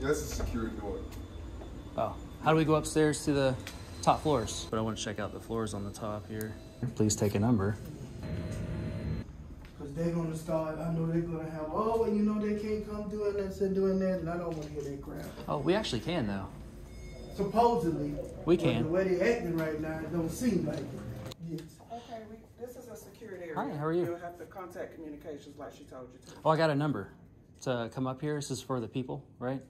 Yeah, that's a security door. Oh, how do we go upstairs to the top floors? But I want to check out the floors on the top here. Please take a number. Because they're going to start, I know they're going to have, oh, you know, they can't come doing this and doing that, and I don't want to hear that crap. Oh, we actually can though. Supposedly. We can. The way they're acting right now, it don't seem like it. Yes. Okay, this is a security area. Hi, how are you? You'll have to contact communications like she told you to. Oh, I got a number to come up here. This is for the people, right?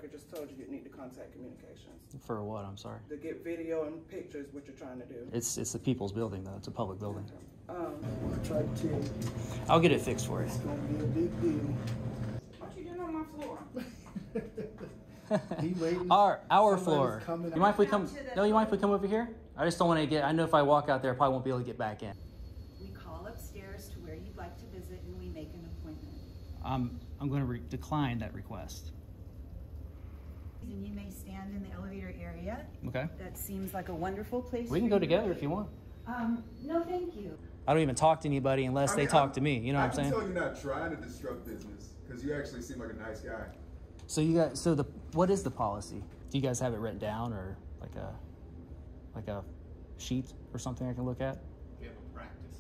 I just told you need to contact communications. For what? I'm sorry. To get video and pictures, what you're trying to do. It's the people's building though. It's a public building. I tried to tell you, I'll get it fixed for you. it's going to be a big deal. What you doing on my floor? He waiting. Our Somebody's floor. coming You mind if we out. come? No, you mind if we come over here? I just don't want to get. I know if I walk out there, I probably won't be able to get back in. We call upstairs to where you'd like to visit and we make an appointment. I'm going to decline that request. And you may stand in the elevator area. Okay. That seems like a wonderful place. We can for go you. together if you want. No, thank you. I don't even talk to anybody unless they talk to me. You know what I'm saying? I can tell you're not trying to disrupt business because you actually seem like a nice guy. So you guys, what is the policy? Do you guys have it written down or like a sheet or something I can look at? We have a practice.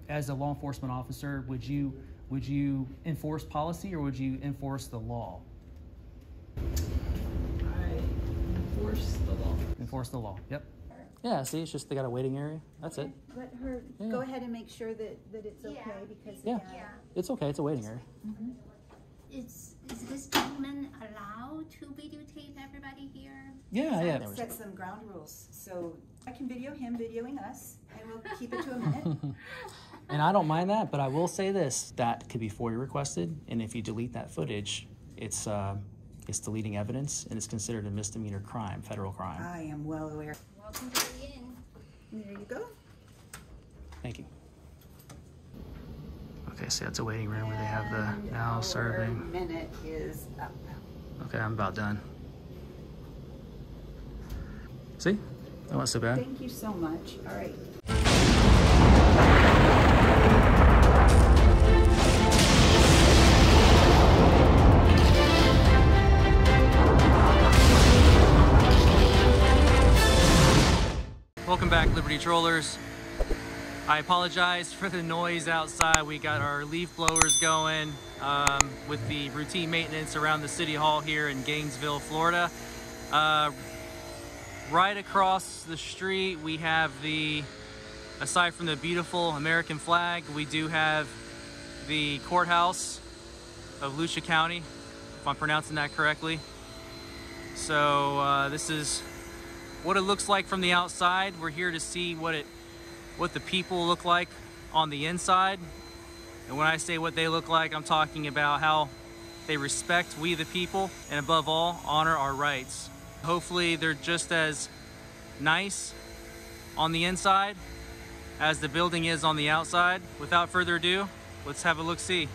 As a law enforcement officer, would you enforce policy or would you enforce the law? I enforce the law. Enforce the law. Yep. Yeah. See, it's just they got a waiting area. That's it. Let her go ahead and make sure that it's okay because Yeah. It's okay. It's a waiting area. Is this gentleman allowed to videotape everybody here? Yeah. set some ground rules. So I can video him videoing us and we'll keep it to a minute. And I don't mind that, but I will say this: that could be FOIA requested, and if you delete that footage, it's deleting evidence, and it's considered a misdemeanor crime, federal crime. I am well aware. Welcome to the inn. There you go. Thank you. Okay, so that's a waiting room where they have the now serving. Minute is up. Okay, I'm about done. See? That wasn't so bad. Thank you so much. All right. Welcome back, Liberty Trollers. I apologize for the noise outside. We got our leaf blowers going with the routine maintenance around the city hall here in Gainesville, Florida. Right across the street, we have aside from the beautiful American flag, we do have the courthouse of Lucia County, if I'm pronouncing that correctly. So this is what it looks like from the outside. We're here to see what the people look like on the inside. And when I say what they look like, I'm talking about how they respect we the people and above all, honor our rights. Hopefully they're just as nice on the inside as the building is on the outside. Without further ado, let's have a look-see.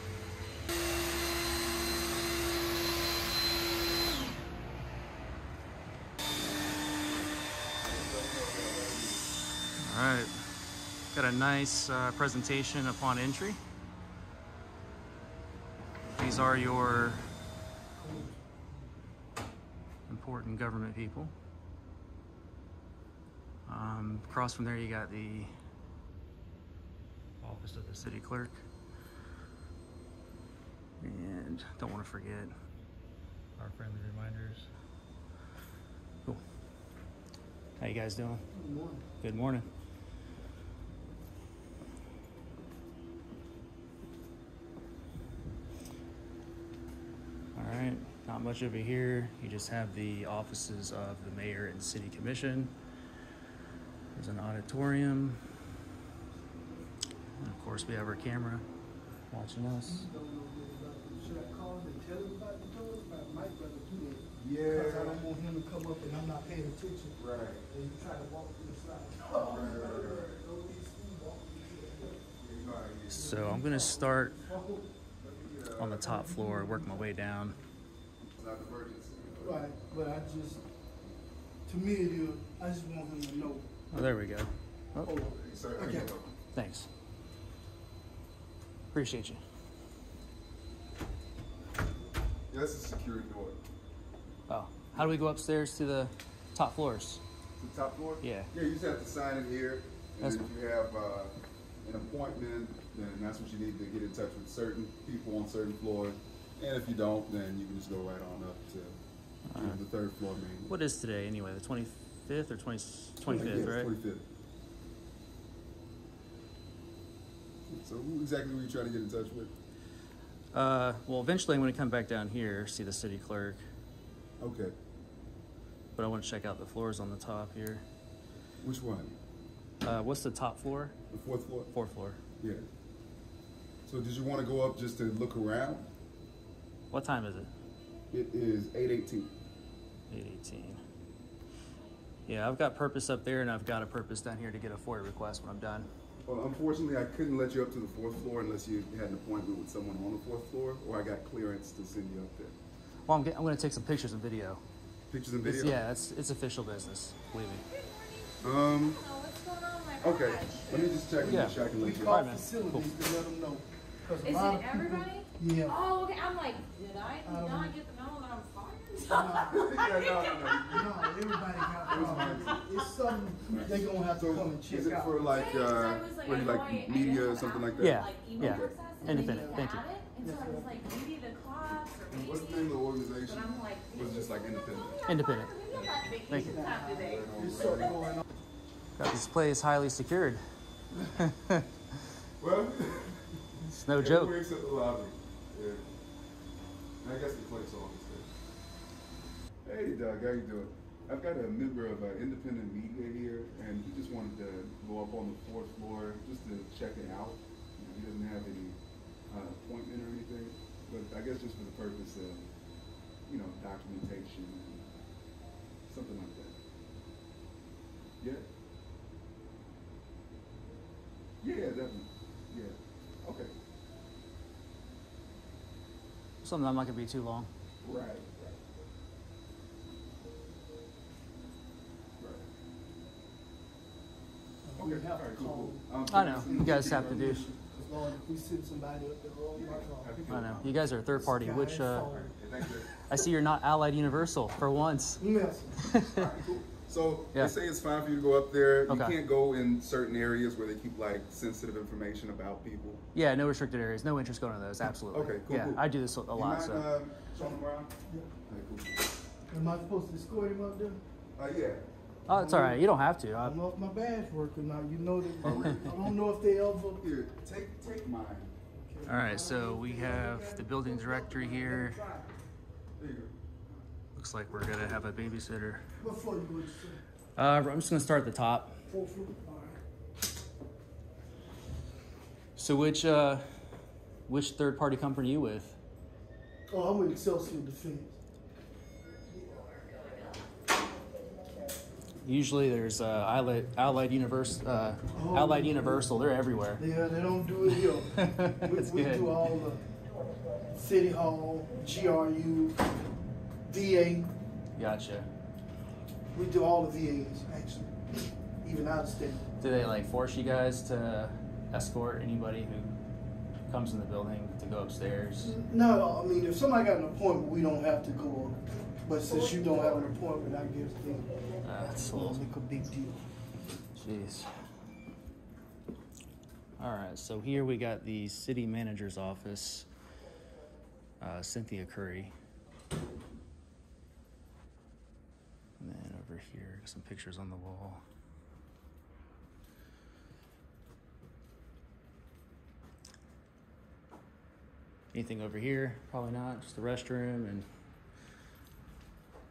All right, got a nice presentation upon entry. These are your important government people. Across from there you got the office of the city clerk. And don't want to forget our friendly reminders. Cool. How you guys doing? Good morning. Good morning. All right, not much over here. You just have the offices of the mayor and city commission. There's an auditorium. And of course, we have our camera watching us. Should I call him and tell him about the doors? I might rather do that. Yeah. Because I don't want him to come up and I'm not paying attention. Right. And you try to walk through the slide. So I'm gonna start on the top floor, work my way down. Not an emergency. Right, but to me it is, I just want him to know. Oh, there we go. Oh, Hold on. Sir, Okay. thanks. Appreciate you. Yeah, that's a security door. Oh, how do we go upstairs to the top floors? The top floor? Yeah. Yeah, you just have to sign in here. And That's if you have an appointment, then that's what you need to get in touch with certain people on certain floors. And if you don't, then you can just go right on up to the third floor main. What is today anyway? The 25th or 25th, Yes, right? 25th. So who exactly were you trying to get in touch with? Well, eventually I'm going to come back down here, see the city clerk. Okay. But I want to check out the floors on the top here. Which one? What's the top floor? The fourth floor? Fourth floor. Yeah. So did you want to go up just to look around? What time is it? It is 8:18. 8:18. Yeah, I've got purpose up there, and I've got a purpose down here to get a FOIA request when I'm done. Well, unfortunately, I couldn't let you up to the fourth floor unless you had an appointment with someone on the fourth floor, or I got clearance to send you up there. Well, I'm going to take some pictures and video. Pictures and video? Yeah, it's official business. Believe me. Okay. Let me just check and Yeah. make sure I can We let you call up. man. facilities to let them know. 'Cause a Is lot it of people- everybody? Yeah. Oh, okay. I'm like, did I not get the memo that I'm fired? No, everybody got problems. It's something they gonna have to come and check Is it out. for like, Yeah, 'cause I was like, where I you know like I media didn't or have something like access that? Yeah. to, like, email Yeah. process, and Independent. they Thank you. had it, and so I was like, maybe the cops or maybe. What's the name of the organization? But I'm like, Was it just like independent? Independent. maybe I'm not vacation Thank you. time today. There's something going on. Got this place highly secured. Well, It's no joke. everywhere except the lobby. Yeah. I guess the clerk's office there. Hey, Doug, how you doing? I've got a member of independent media here, and he just wanted to go up on the fourth floor just to check it out. You know, he doesn't have any appointment or anything, but I guess just for the purpose of, you know, documentation and something like that. Yeah. Yeah, definitely. Yeah. Okay. Something I'm not going to be too long. Right. We Okay. have All to right, call. cool. I know. You guys have to do. Because Lord, if we send somebody up there, oh my God. I know. You guys are a third party, which Hey, thank you. I see you're not Allied Universal for once. Yes. All right, cool. So Yeah. they say it's fine for you to go up there. You Okay. can't go in certain areas where they keep like sensitive information about people. Yeah, no restricted areas. No interest going to those. Absolutely. Okay, cool, Yeah, cool. I do this a You lot. mind So. showing them around? Yeah. Okay, Am I supposed to escort him up there? cool. Yeah. Oh, it's all right. You don't have to. I don't know if my badge working now. You know that. I don't know if they ever. Here, take mine. All right. So we have the building directory here. There you go. Looks like we're gonna have a babysitter. What floor you going to? I'm just gonna start at the top. Fourth floor. All right. So which third party company are you with? Oh, I'm with Excelsior Defense. Usually there's Allied Universal. They're everywhere. Yeah, they don't do it here. That's we good. do all the City Hall, GRU, VA. Gotcha. We do all the VAs, actually, even out of state. Do they like force you guys to escort anybody who comes in the building to go upstairs? No, I mean, if somebody got an appointment, we don't have to go. But since you don't have an appointment, I guess then That's a it's gonna little. make a big deal. Jeez. All right, so here we got the city manager's office, Cynthia Curry. And then over here, some pictures on the wall. Anything over here? Probably not. Just the restroom and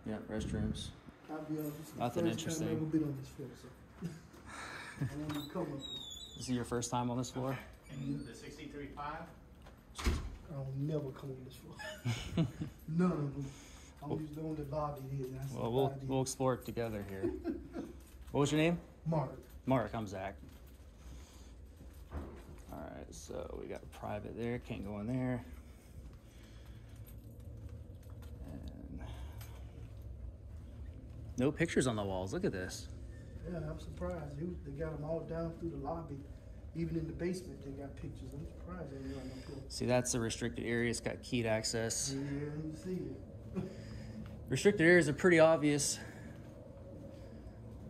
yeah, restrooms. I'll be honest, it's the Nothing first interesting. time I've ever been on this floor, so I want to come up here. This is your first time on this floor? And the 63.5? I'll never come on this floor. None of them. I'm just the only lobby here. And that's Well, the idea. we'll explore it together here. What was your name? Mark. Mark, I'm Zach. All right, so we got private there. Can't go in there. And no pictures on the walls. Look at this. Yeah, I'm surprised. They got them all down through the lobby. Even in the basement, they got pictures. I'm surprised they ain't got no pictures. See, that's a restricted area. It's got keyed access. Yeah, you see it. Restricted areas are pretty obvious.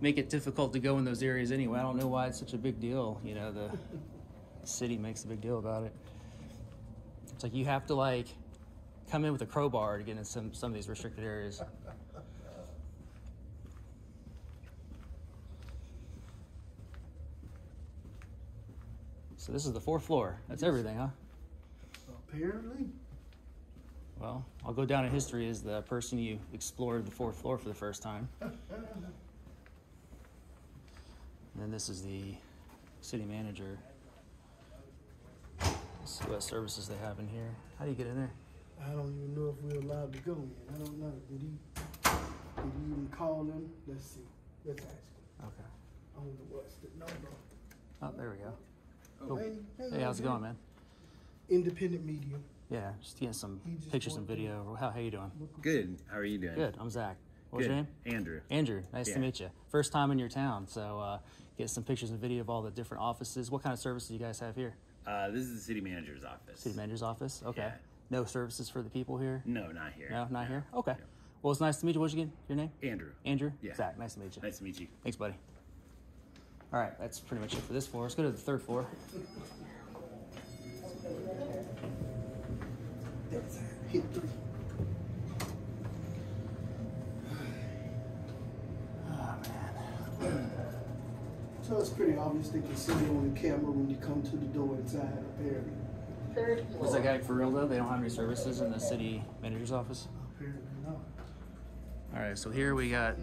Make it difficult to go in those areas anyway. I don't know why it's such a big deal. You know, the city makes a big deal about it. It's like you have to like come in with a crowbar to get in some of these restricted areas. So this is the 4th floor. That's everything, huh? Apparently. Well, I'll go down in history as the person who explored the 4th floor for the first time. And then this is the city manager. Let's see what services they have in here. How do you get in there? I don't even know if we're allowed to go in. I don't know. Did he even call them? Let's see. Let's ask him. Okay. I don't know what's the number. Oh, there we go. Oh, Cool. Hey, how's it going, man? Independent media. Yeah, just getting some He just pictures and walked in. video. How you doing? Good. How are you doing? Good. I'm Zach. What's Good. your name? Andrew. Andrew. Nice to Yeah. meet you. First time in your town, so get some pictures and video of all the different offices. What kind of services do you guys have here? This is the city manager's office. City manager's office. Okay. Yeah. No services for the people here. No, not here. No, not here. Okay. No. Well, it's nice to meet you. What's your name? Andrew. Andrew. Yeah. Zach. Nice to meet you. Nice to meet you. Thanks, buddy. All right, that's pretty much it for this floor. Let's go to the 3rd floor. That's hit 3. Oh man. So it's pretty obvious they can see you on the camera when you come to the door inside, apparently. Was that guy for real though? They don't have any services in the city manager's office. Apparently not. All right, so here we got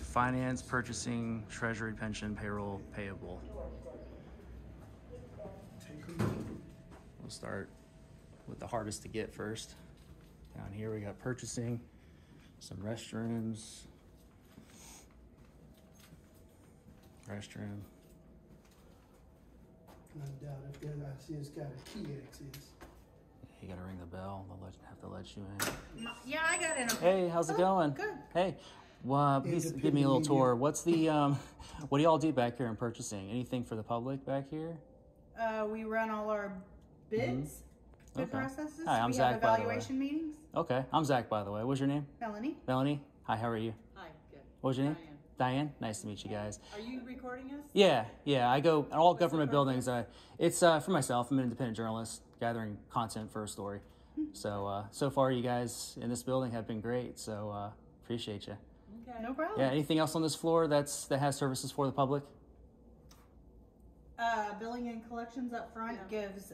finance, purchasing, treasury, pension, payroll, payable. We'll start with the hardest to get first. Down here we got purchasing, some restrooms, restroom. I doubt if that I see it's got a key access. You gotta ring the bell. They'll have to let you in. Yeah, I got in. Hey, how's it going? Good. Hey, well, please give me a little tour. What's the what do y'all do back here in purchasing? Anything for the public back here? We run all our bids, bid Okay. processes. Hi, I'm we Zach, have by the way. evaluation meetings. Okay, I'm Zach, by the way. What's your name? Melanie. Melanie. Hi, how are you? Hi, good. What was your name? Diane. Nice to meet you guys. Are you recording us? Yeah. I go in all government buildings. It's for myself. I'm an independent journalist gathering content for a story. So so far, you guys in this building have been great. So appreciate you. Okay. No problem. Yeah. Anything else on this floor that has services for the public? Billing and collections up front gives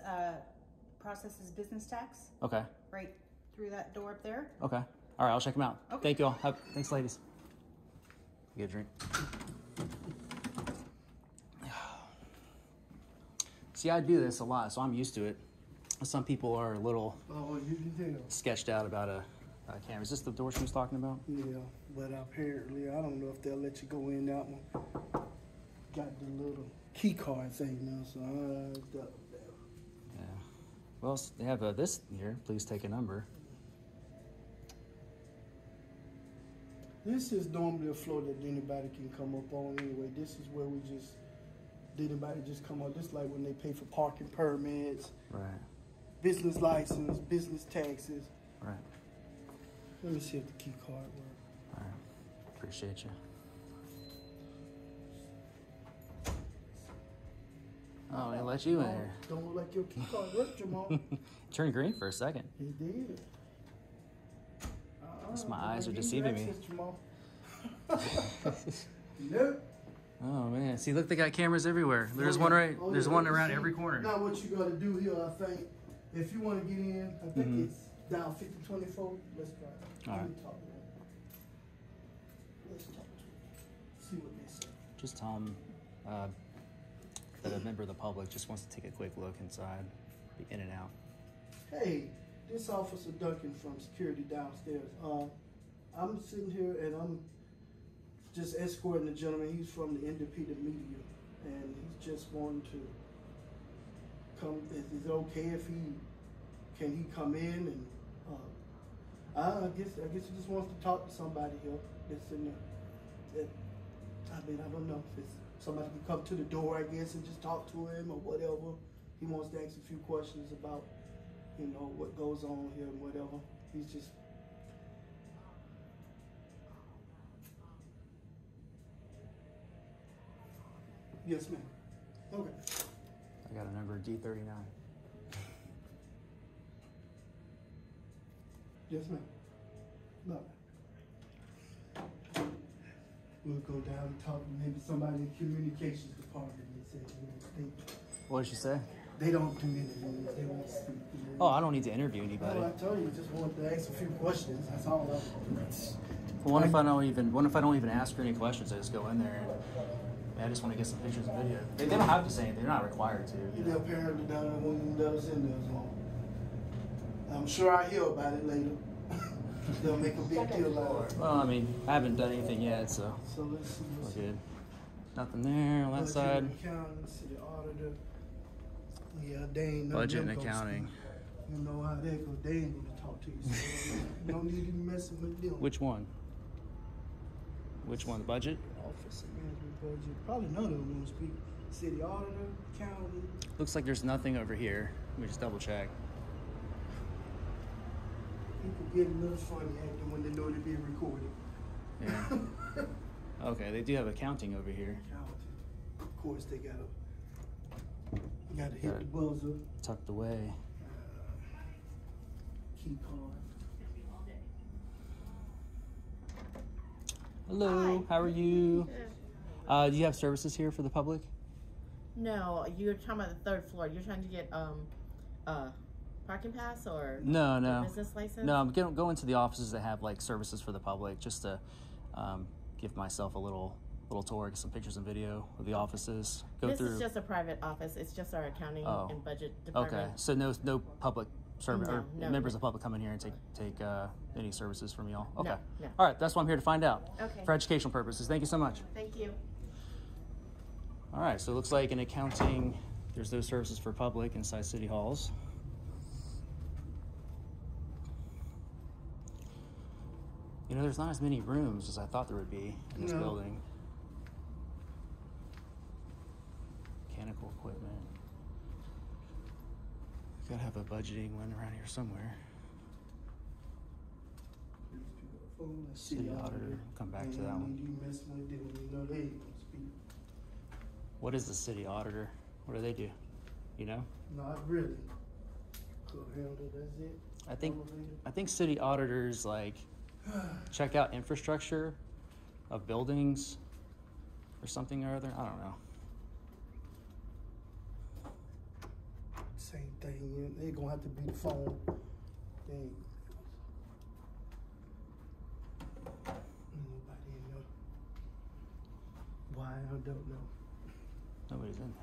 processes business tax Okay. right through that door up there. Okay. All right. I'll check them out. Okay. Thank you all. Thanks, ladies. Get a drink. See, I do this a lot, so I'm used to it. Some people are a little Oh, you can tell. sketched out about a camera. Is this the door she was talking about? Yeah, but apparently, I don't know if they'll let you go in that one. Got the little key card thing now, so I doubt that. Yeah. Well, they have this here. Please take a number. This is normally a floor that anybody can come up on anyway. This is where we just, did anybody just come on? This is like when they pay for parking permits, Right. business license, business taxes. Right. Let me see if the key card works. All right. Appreciate you. Oh, they let you in here. Don't look like your key card worked, Jamal. Turned green for a second. It did. Guess my eyes are Give you deceiving me. access, Jamal. Nope. Oh man! See, look, they got cameras everywhere. There's one right. Oh, There's yeah, one let me around see. every corner. Now what you gotta do here, I think, if you wanna get in, I think Mhm. it's down 5024. Let's try it. All Let right. me talk to them. Let's talk to them. See what they say. Just tell them that a member of the public just wants to take a quick look inside, be in and out. Hey, this Officer Duncan from security downstairs. I'm sitting here and I'm just escorting the gentleman. He's from the independent media, and he's just wanting to come. Is it okay if can he come in and I guess he just wants to talk to somebody here that's in there. I mean, I don't know if it's somebody can come to the door, I guess, and just talk to him or whatever. He wants to ask a few questions about, what goes on here and whatever. He's just Yes, ma'am. Okay. I got a number D39. Yes, ma'am. No. We'll go down and talk to maybe somebody in the communications department and say, What did she say? they don't do interviews. They won't speak. Oh, I don't need to interview anybody. No, I told you, just wanted to ask a few questions. That's all. Well, what if I don't even ask her any questions? I just go in there and I just want to get some pictures and video. They don't have to say anything. They're not required to. They'll apparently down there won't let us in there as long. I'm sure I'll hear about it later. They'll make a big deal out of it. Well, I mean, I haven't done anything yet, so So let's see. we're good. Nothing there on that Budget side. and accounting, city auditor. Yeah, they ain't no Budget and them gonna accounting. speak. You know how that go. They ain't gonna talk to you. So no need to be messing with them. Which one? Which one? The budget? Office of Management Budget. Probably none of them gonna speak. City auditor, accounting. Looks like there's nothing over here. Let me just double check. People get a little funny acting when they know they're being recorded. Yeah. Okay, they do have accounting over here. Accounting. Of course, they gotta hit Got the it. buzzer. Tucked away. Key card. Hello, how are you? Do you have services here for the public? No, you're talking about the third floor. You're trying to get parking pass or No. business license? No, I'm going to the offices that have like services for the public, just to give myself a little tour, get some pictures and video of the offices. Go This through. is just a private office. It's just our accounting Oh. and budget department. Okay, so no public service or No, members of the public come in here and take any services from y'all. Okay. no. All right, that's what I'm here to find out. Okay. For educational purposes. Thank you so much. Thank you. All right, so it looks like in accounting, there's those services for public inside city halls. You know, there's not as many rooms as I thought there would be in this No. building. Mechanical equipment. Gotta have a budgeting one around here somewhere. City auditor, come back to that one. You messing with them, you know they ain't gonna speak. What is the city auditor? What do they do? You know? Not really. Could handle, that's it. I think city auditors like check out infrastructure of buildings or something or other. I don't know. Same thing. They gonna have to be the phone. They ain't nobody in there. Why? I don't know. Nobody's in there.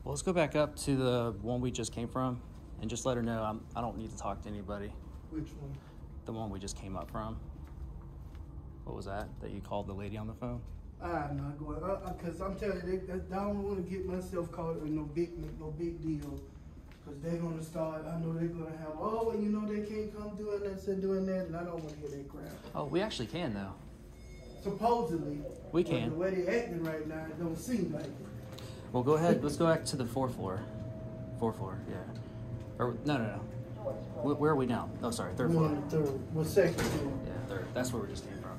Well, let's go back up to the one we just came from and just let her know I don't need to talk to anybody. Which one? The one we just came up from. What was that you called the lady on the phone? I'm not going, cause I'm telling you, I don't wanna get myself caught in no big deal. Cause they're gonna start, I know they're gonna have, oh, you know, they can't come doing this and doing that, and I don't wanna hear that crap. Oh, we actually can though. Supposedly. We but can. the way they acting right now, it don't seem like it. Well, go ahead. Let's go back to the fourth floor. Fourth floor, yeah. Or no. Where are we now? Oh, sorry, third We're floor. on the third, well, second floor. Yeah, third. That's where we just came from.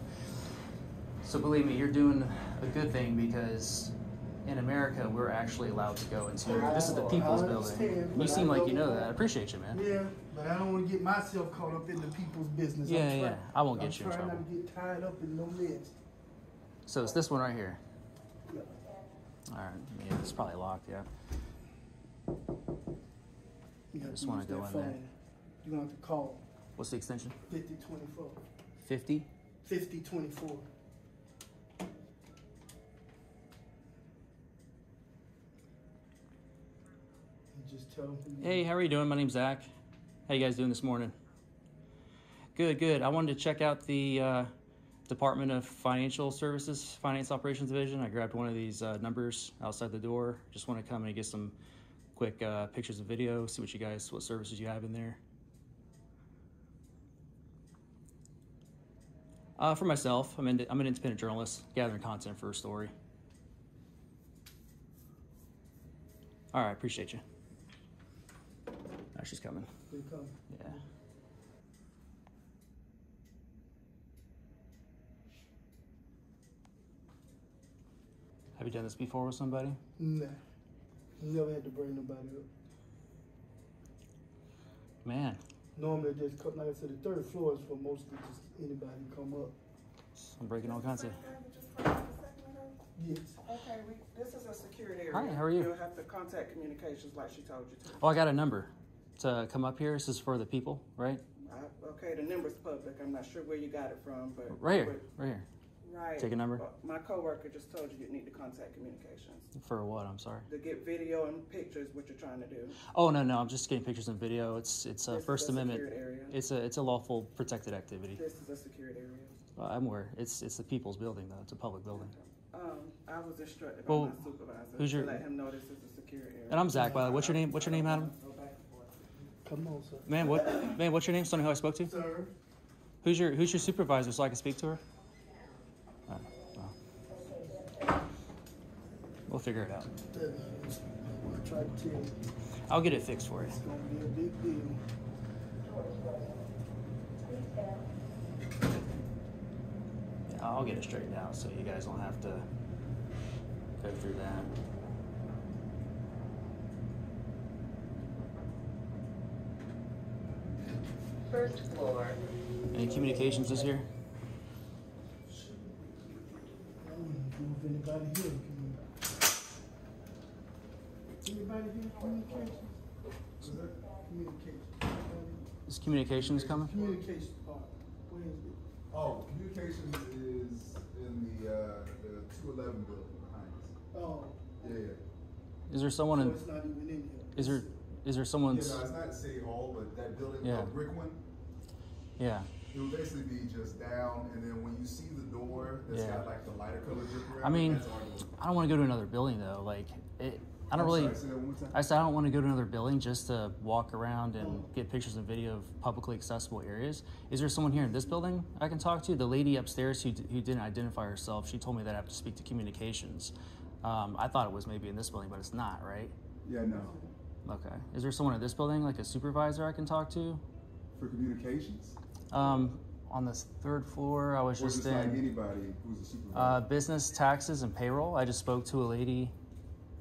So believe me, you're doing a good thing because in America, we're actually allowed to go into. This is the people's I building. understand, You but seem I like you don't know want- that. I appreciate you, man. Yeah, but I don't wanna get myself caught up in the people's business. Yeah, I'm yeah, trying- I won't get you in I'm trying trouble. not to get tied up in no mess. So it's this one right here. Yeah. All right. Yeah, it's probably locked. Yeah. You have Just to wanna use go that in there. phone. You're gonna have to call What's the extension? 5024. 50. 5024. You just tell them who you Hey, how are you doing? My name's Zach. How you guys doing this morning? Good. I wanted to check out the Department of Financial Services, Finance Operations Division. I grabbed one of these numbers outside the door. Just want to come and get some quick pictures and video, see what services you have in there. For myself, I'm an independent journalist, gathering content for a story. All right, appreciate you. Oh, she's coming. They come. Yeah. Have you done this before with somebody? Nah. Never had to bring nobody up. Man, Normally, just come, like I said, the third floor is for mostly just anybody who come up. I'm breaking all kinds of. Yes. Okay, this is a security area. Hi, how are you? You'll have to contact communications like she told you to. Oh, I got a number to come up here. This is for the people, right? Okay, the number's public. I'm not sure where you got it from, but Right here, right here. Right. Take a number. My coworker just told you you need to contact communications For what? I'm sorry. to get video and pictures. What you're trying to do. Oh no, I'm just getting pictures and video. It's a This First is a Amendment. secured area. It's a lawful protected activity. This is a secured area. I'm aware. It's the people's building though. It's a public building. I was instructed Well, by my supervisor who's your- to let him know this is a secure area. And I'm Zach, by the way. What's your name? What's your name, Adam? Come on, sir. Man, what's your name? Someone who I spoke to? Sir. Who's your supervisor so I can speak to her? All right, well. We'll figure it out. I tried to tell you, I'll get it fixed for you. it's gonna be a big deal. Yeah, I'll get it straightened out so you guys don't have to go through that. First floor. Any communications is here? I don't know if anybody here can. Anybody here communications? Communications. Is communications coming? Communications part. Where is it? Oh, communications is in the 211 building behind us. Oh, Yeah. Is there someone so in? it's not even in here. Is there Yeah, someone's? no, it's not City Hall, but that building, Yeah. the brick one, Yeah. it would basically be just down, and then when you see the door that's Yeah. got like the lighter color drip around I mean, that's our door. I don't want to go to another building though. Like it. I don't I'm really. sorry, say that one more time? I said I don't want to go to another building just to walk around and get pictures and video of publicly accessible areas. Is there someone here in this building I can talk to? The lady upstairs who didn't identify herself, she told me that I have to speak to communications. I thought it was maybe in this building, but it's not, right? Yeah, no. Okay. Is there someone in this building, like a supervisor I can talk to? For communications? On this third floor, I was Or just just like in anybody who's a supervisor? business, taxes, and payroll. I just spoke to a lady.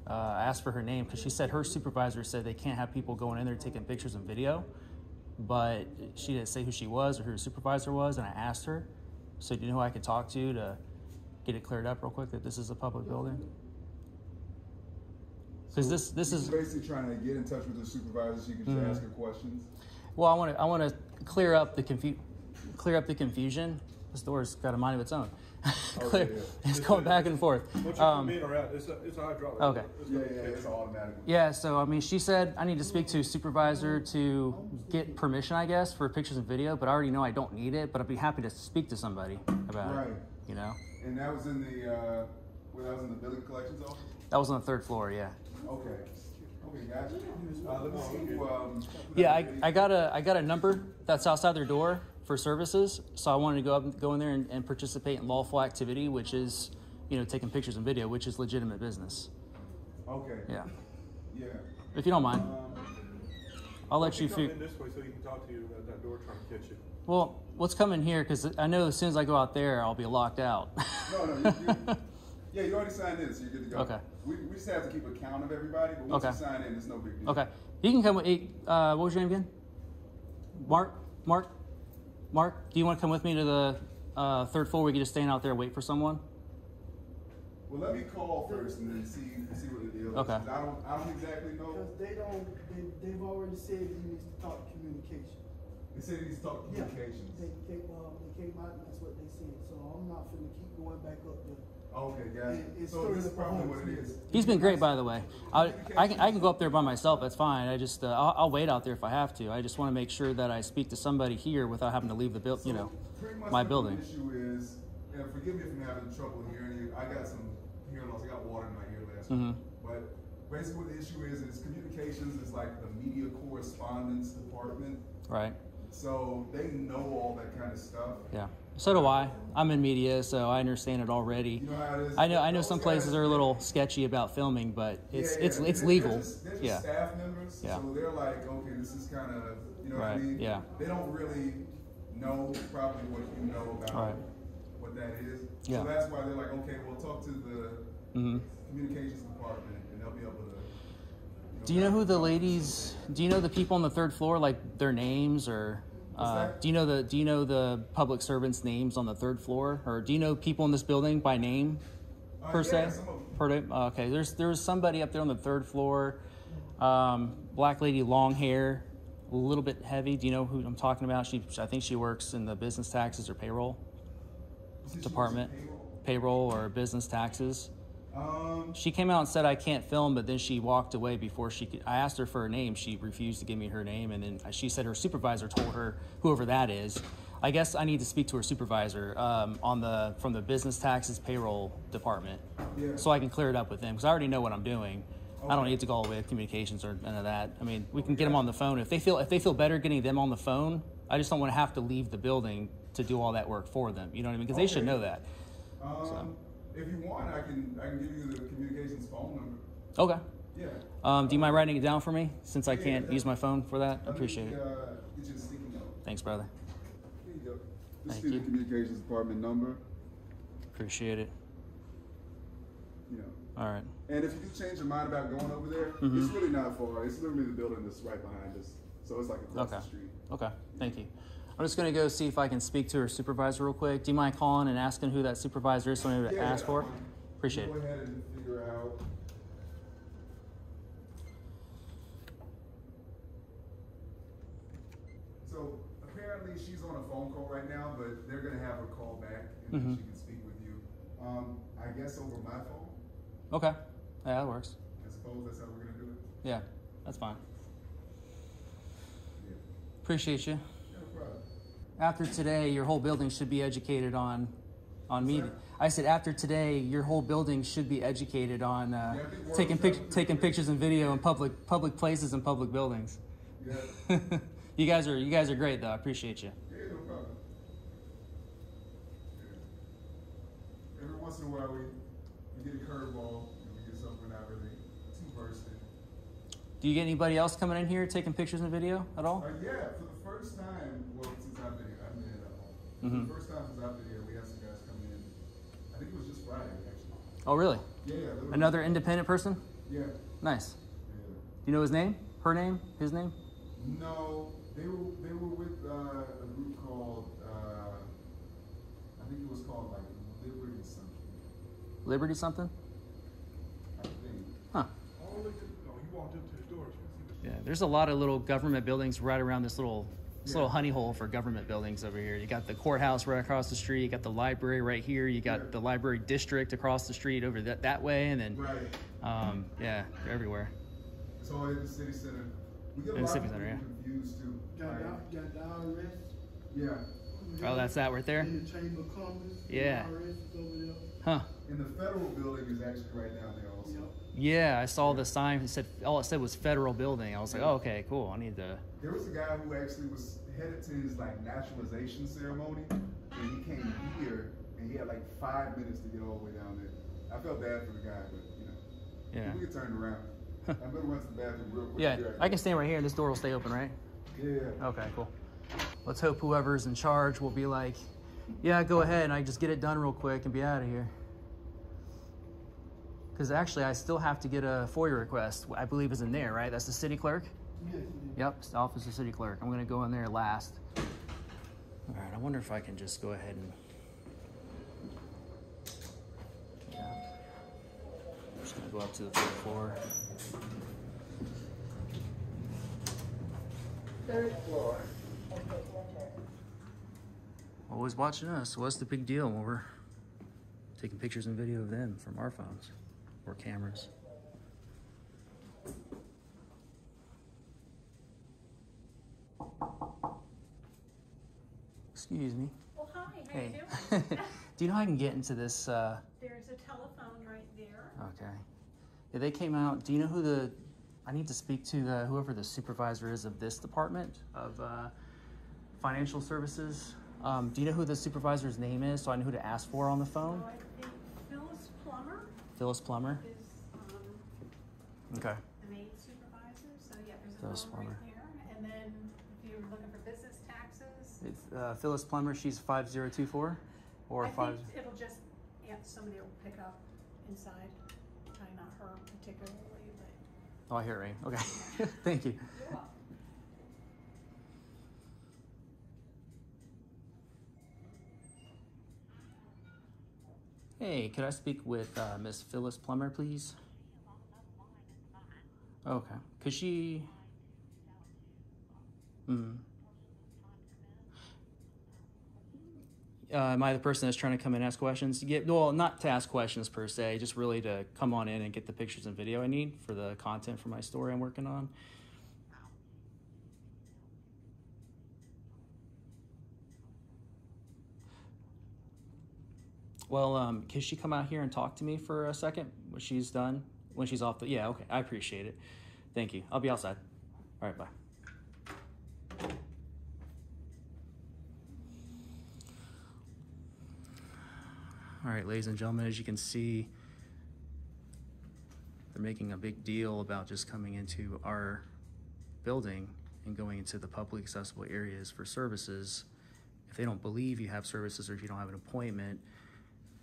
I asked for her name because she said her supervisor said they can't have people going in there taking pictures and video, but she didn't say who she was or who her supervisor was, and I asked her. So do you know who I could talk to get it cleared up real quick that this is a public building? Because this is You're basically trying to get in touch with the supervisor so you can just ask her questions? well, I want to clear up the confusion. This door's got a mind of its own. Okay, yeah. It's going back and forth. Once you come in or out, it's a hydraulic. Okay. Yeah, it's automatic. Yeah, so I mean, she said I need to speak to a supervisor to get permission, I guess, for pictures and video, but I already know I don't need it, but I'd be happy to speak to somebody about Right. it, you know? And that was in the, that was in the building collections office? That was on the third floor, yeah. Okay. Okay, gotcha. Let me see who, Yeah, I got a number that's outside their door for services, so I wanted to go in there and participate in lawful activity, which is, you know, taking pictures and video, which is legitimate business. Okay. Yeah. Yeah. If you don't mind, I'll let you Come figure. in this way so he can talk to you at that door trying to catch you. Well, let's come in here because I know as soon as I go out there, I'll be locked out. No, yeah, you already signed in, so you're good to go. Okay. We just have to keep a count of everybody, but once Okay. you sign in, it's no big deal. Okay. You can come with. What was your name again? Mark. Do you want to come with me to the third floor? We can just stand out there and wait for someone. Well, let me call first and then see what the deal is. Okay. 'Cause I don't exactly know. Because they've already said he needs to talk to communication. They said he needs to talk Yeah, communications. they came out and that's what they said, so I'm not finna keep going back up there. Okay, got it. It's So this is stirring up a probably whole what it is. He's been great, by the way. I can go up there by myself. That's fine. I just I'll wait out there if I have to. I just want to make sure that I speak to somebody here without having to leave the building. You know, Pretty much my what building. The issue is, and forgive me if I'm having trouble hearing you. I got some hearing loss. I got water in my ear last week. But basically, what the issue is communications is like the media correspondence department. Right. So they know all that kind of stuff. Yeah. So do I. I'm in media, so I understand it already. You know how it is. I know some places are a little sketchy about filming, but it's legal. They're just Yeah. staff members. Yeah. So they're like, okay, this is kind of, you know what I Right, mean? yeah. They don't really know probably what you know about Right. what that is. Yeah. So that's why they're like, okay, we'll talk to the communications department, and they'll be able to. Do you know who the ladies? Do you know the people on the third floor, like their names, or do you know the public servants' names on the third floor, or do you know people in this building by name, per se? Some of them. Per name? Okay, there's somebody up there on the third floor, black lady, long hair, a little bit heavy. Do you know who I'm talking about? I think she works in the business taxes or payroll department, payroll or business taxes. She came out and said I can't film, but then she walked away before she could. I asked her for her name. She refused to give me her name, and then she said her supervisor told her, whoever that is. I guess I need to speak to her supervisor from the business taxes payroll department, so I can clear it up with them, because I already know what I'm doing. I don't need to go all the way to communications or none of that. I mean, we can get them on the phone if they feel better getting them on the phone. I just don't want to have to leave the building to do all that work for them. You know what I mean? Because they should know that. If you want, I can give you the communications phone number. Okay. Yeah. Do you mind writing it down for me, since I can't use my phone for that? I appreciate it. Get you the sticky note. Thanks, brother. Here you go. This Thank is you. the communications department number. Appreciate it. All right. And if you do change your mind about going over there, it's really not far. It's literally the building that's right behind us. So it's like across the street. Okay. Thank you. I'm just going to go see if I can speak to her supervisor real quick. Do you mind calling and asking who that supervisor is, so I know who to ask for? Appreciate it. Go ahead and figure out. So apparently she's on a phone call right now, but they're going to have her call back, and then she can speak with you. I guess over my phone. Okay. Yeah, that works. I suppose that's how we're going to do it. Yeah, that's fine. Yeah. Appreciate you. No problem. After today, your whole building should be educated on media. I said after today, your whole building should be educated on taking pictures and video in public places and public buildings. Yeah. You guys are great though. I appreciate you. Yeah, no problem. Yeah. Every once in a while we get a curveball and we get something we're not really too versed in. Do you get anybody else coming in here taking pictures and video at all? Yeah, for the first time, since I've been here, I haven't been here that long. For the first time since I've been here, we had some guys come in. I think it was just Friday, actually. Oh, really? Yeah. Another independent person? Yeah. Nice. Yeah. Do you know his name? Her name? His name? No, they were with a group called I think it was called like Liberty something. Liberty something? I think. Huh. Oh, look at, you walked up to his door. Yeah, there's a lot of little government buildings right around this little honey hole for government buildings over here. You got the courthouse right across the street. You got the library right here. You got the library district across the street over that way, and then yeah, they're everywhere. It's all in the city center. We get a In the lot city of center, people yeah. confused too. Got the IRS. Yeah. Oh, that's that right there? In the Chamber of Commerce. Yeah. The IRS is over there. Huh. And the federal building is actually right down there also. Yep. Yeah, I saw the sign. It said all it said was federal building. I was like, oh, okay, cool. I need to. There was a guy who actually was headed to his like naturalization ceremony, and he came here, and he had like 5 minutes to get all the way down there. I felt bad for the guy, but Yeah. we get turned around. I'm gonna run to the bathroom real quick. Yeah, I can stand right here, and this door will stay open, right? Yeah. Okay, cool. Let's hope whoever's in charge will be like, yeah, go ahead, and I just get it done real quick and be out of here. Because actually, I still have to get a FOIA request, I believe is in there, right? That's the city clerk? Yes. Yep, it's the office of city clerk. I'm going to go in there last. All right, I wonder if I can just go ahead and... Yeah. I'm just going to go up to the third floor. Third floor. Always watching us. What's the big deal when we're taking pictures and video of them from our phones or cameras? Excuse me. Well, hi, how Hey. you doing? Do you know how I can get into this? There's a telephone right there. Okay. Yeah, they came out. Do you know who the... I need to speak to whoever the supervisor is of this department of financial services. Do you know who the supervisor's name is, so I know who to ask for on the phone? So I think Phyllis Plummer Phyllis Plummer? is Okay. the main supervisor. So yeah, there's a Phyllis phone right Plummer. there. And then if you're looking for business taxes, It's Phyllis Plummer. She's 5024 or I 5. think it'll just, yeah, somebody will pick up inside. particularly, but Oh, I hear it ring. Okay. Thank you. Hey, could I speak with Miss Phyllis Plummer, please? Okay. Could she... am I the person that's trying to come in and ask questions? Well, not to ask questions per se, just really to come on in and get the pictures and video I need for the content for my story I'm working on. Well, can she come out here and talk to me for a second when she's done? When she's off the... Yeah, okay. I appreciate it. Thank you. I'll be outside. All right, bye. All right, ladies and gentlemen, as you can see, they're making a big deal about just coming into our building and going into the public accessible areas for services. If they don't believe you have services or if you don't have an appointment,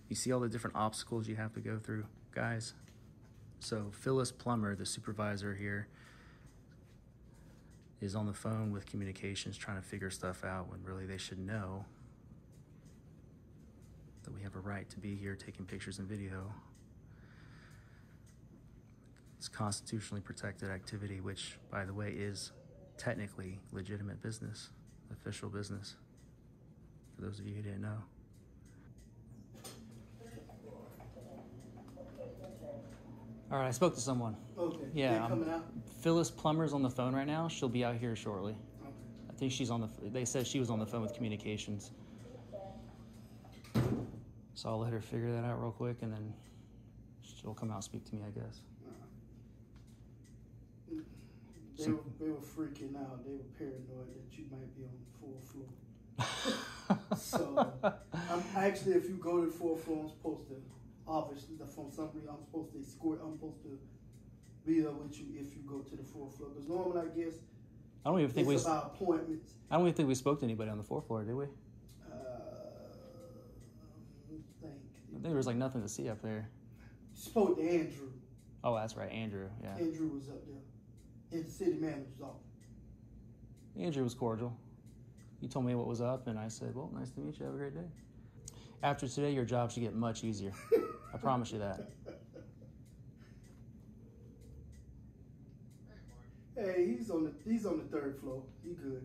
you see all the different obstacles you have to go through, guys. So Phyllis Plummer, the supervisor here, is on the phone with communications trying to figure stuff out when really they should know that we have a right to be here taking pictures and video. It's constitutionally protected activity, which, by the way, is technically legitimate business, official business, for those of you who didn't know. All right, I spoke to someone. Okay. Yeah, They're coming out? Phyllis Plummer's on the phone right now. She'll be out here shortly. Okay. I think she's on the, they said she was on the phone with communications. So I'll let her figure that out real quick and then she'll come out and speak to me, I guess. They were freaking out. They were paranoid that you might be on the 4th floor. So, actually, if you go to the 4th floor, I'm supposed to, obviously, from some reason, I'm supposed to escort, I'm supposed to be there with you if you go to the 4th floor. Because normally, I guess, I don't even think it's about appointments. I don't even think we spoke to anybody on the 4th floor, did we? I think there was like nothing to see up there. Spoke to Andrew. Oh, that's right, Andrew, yeah. Andrew was up there in the city manager's office. Andrew was cordial. He told me what was up, and I said, well, nice to meet you. Have a great day. After today, your job should get much easier. I promise you that. Hey, he's on the 3rd floor. He good.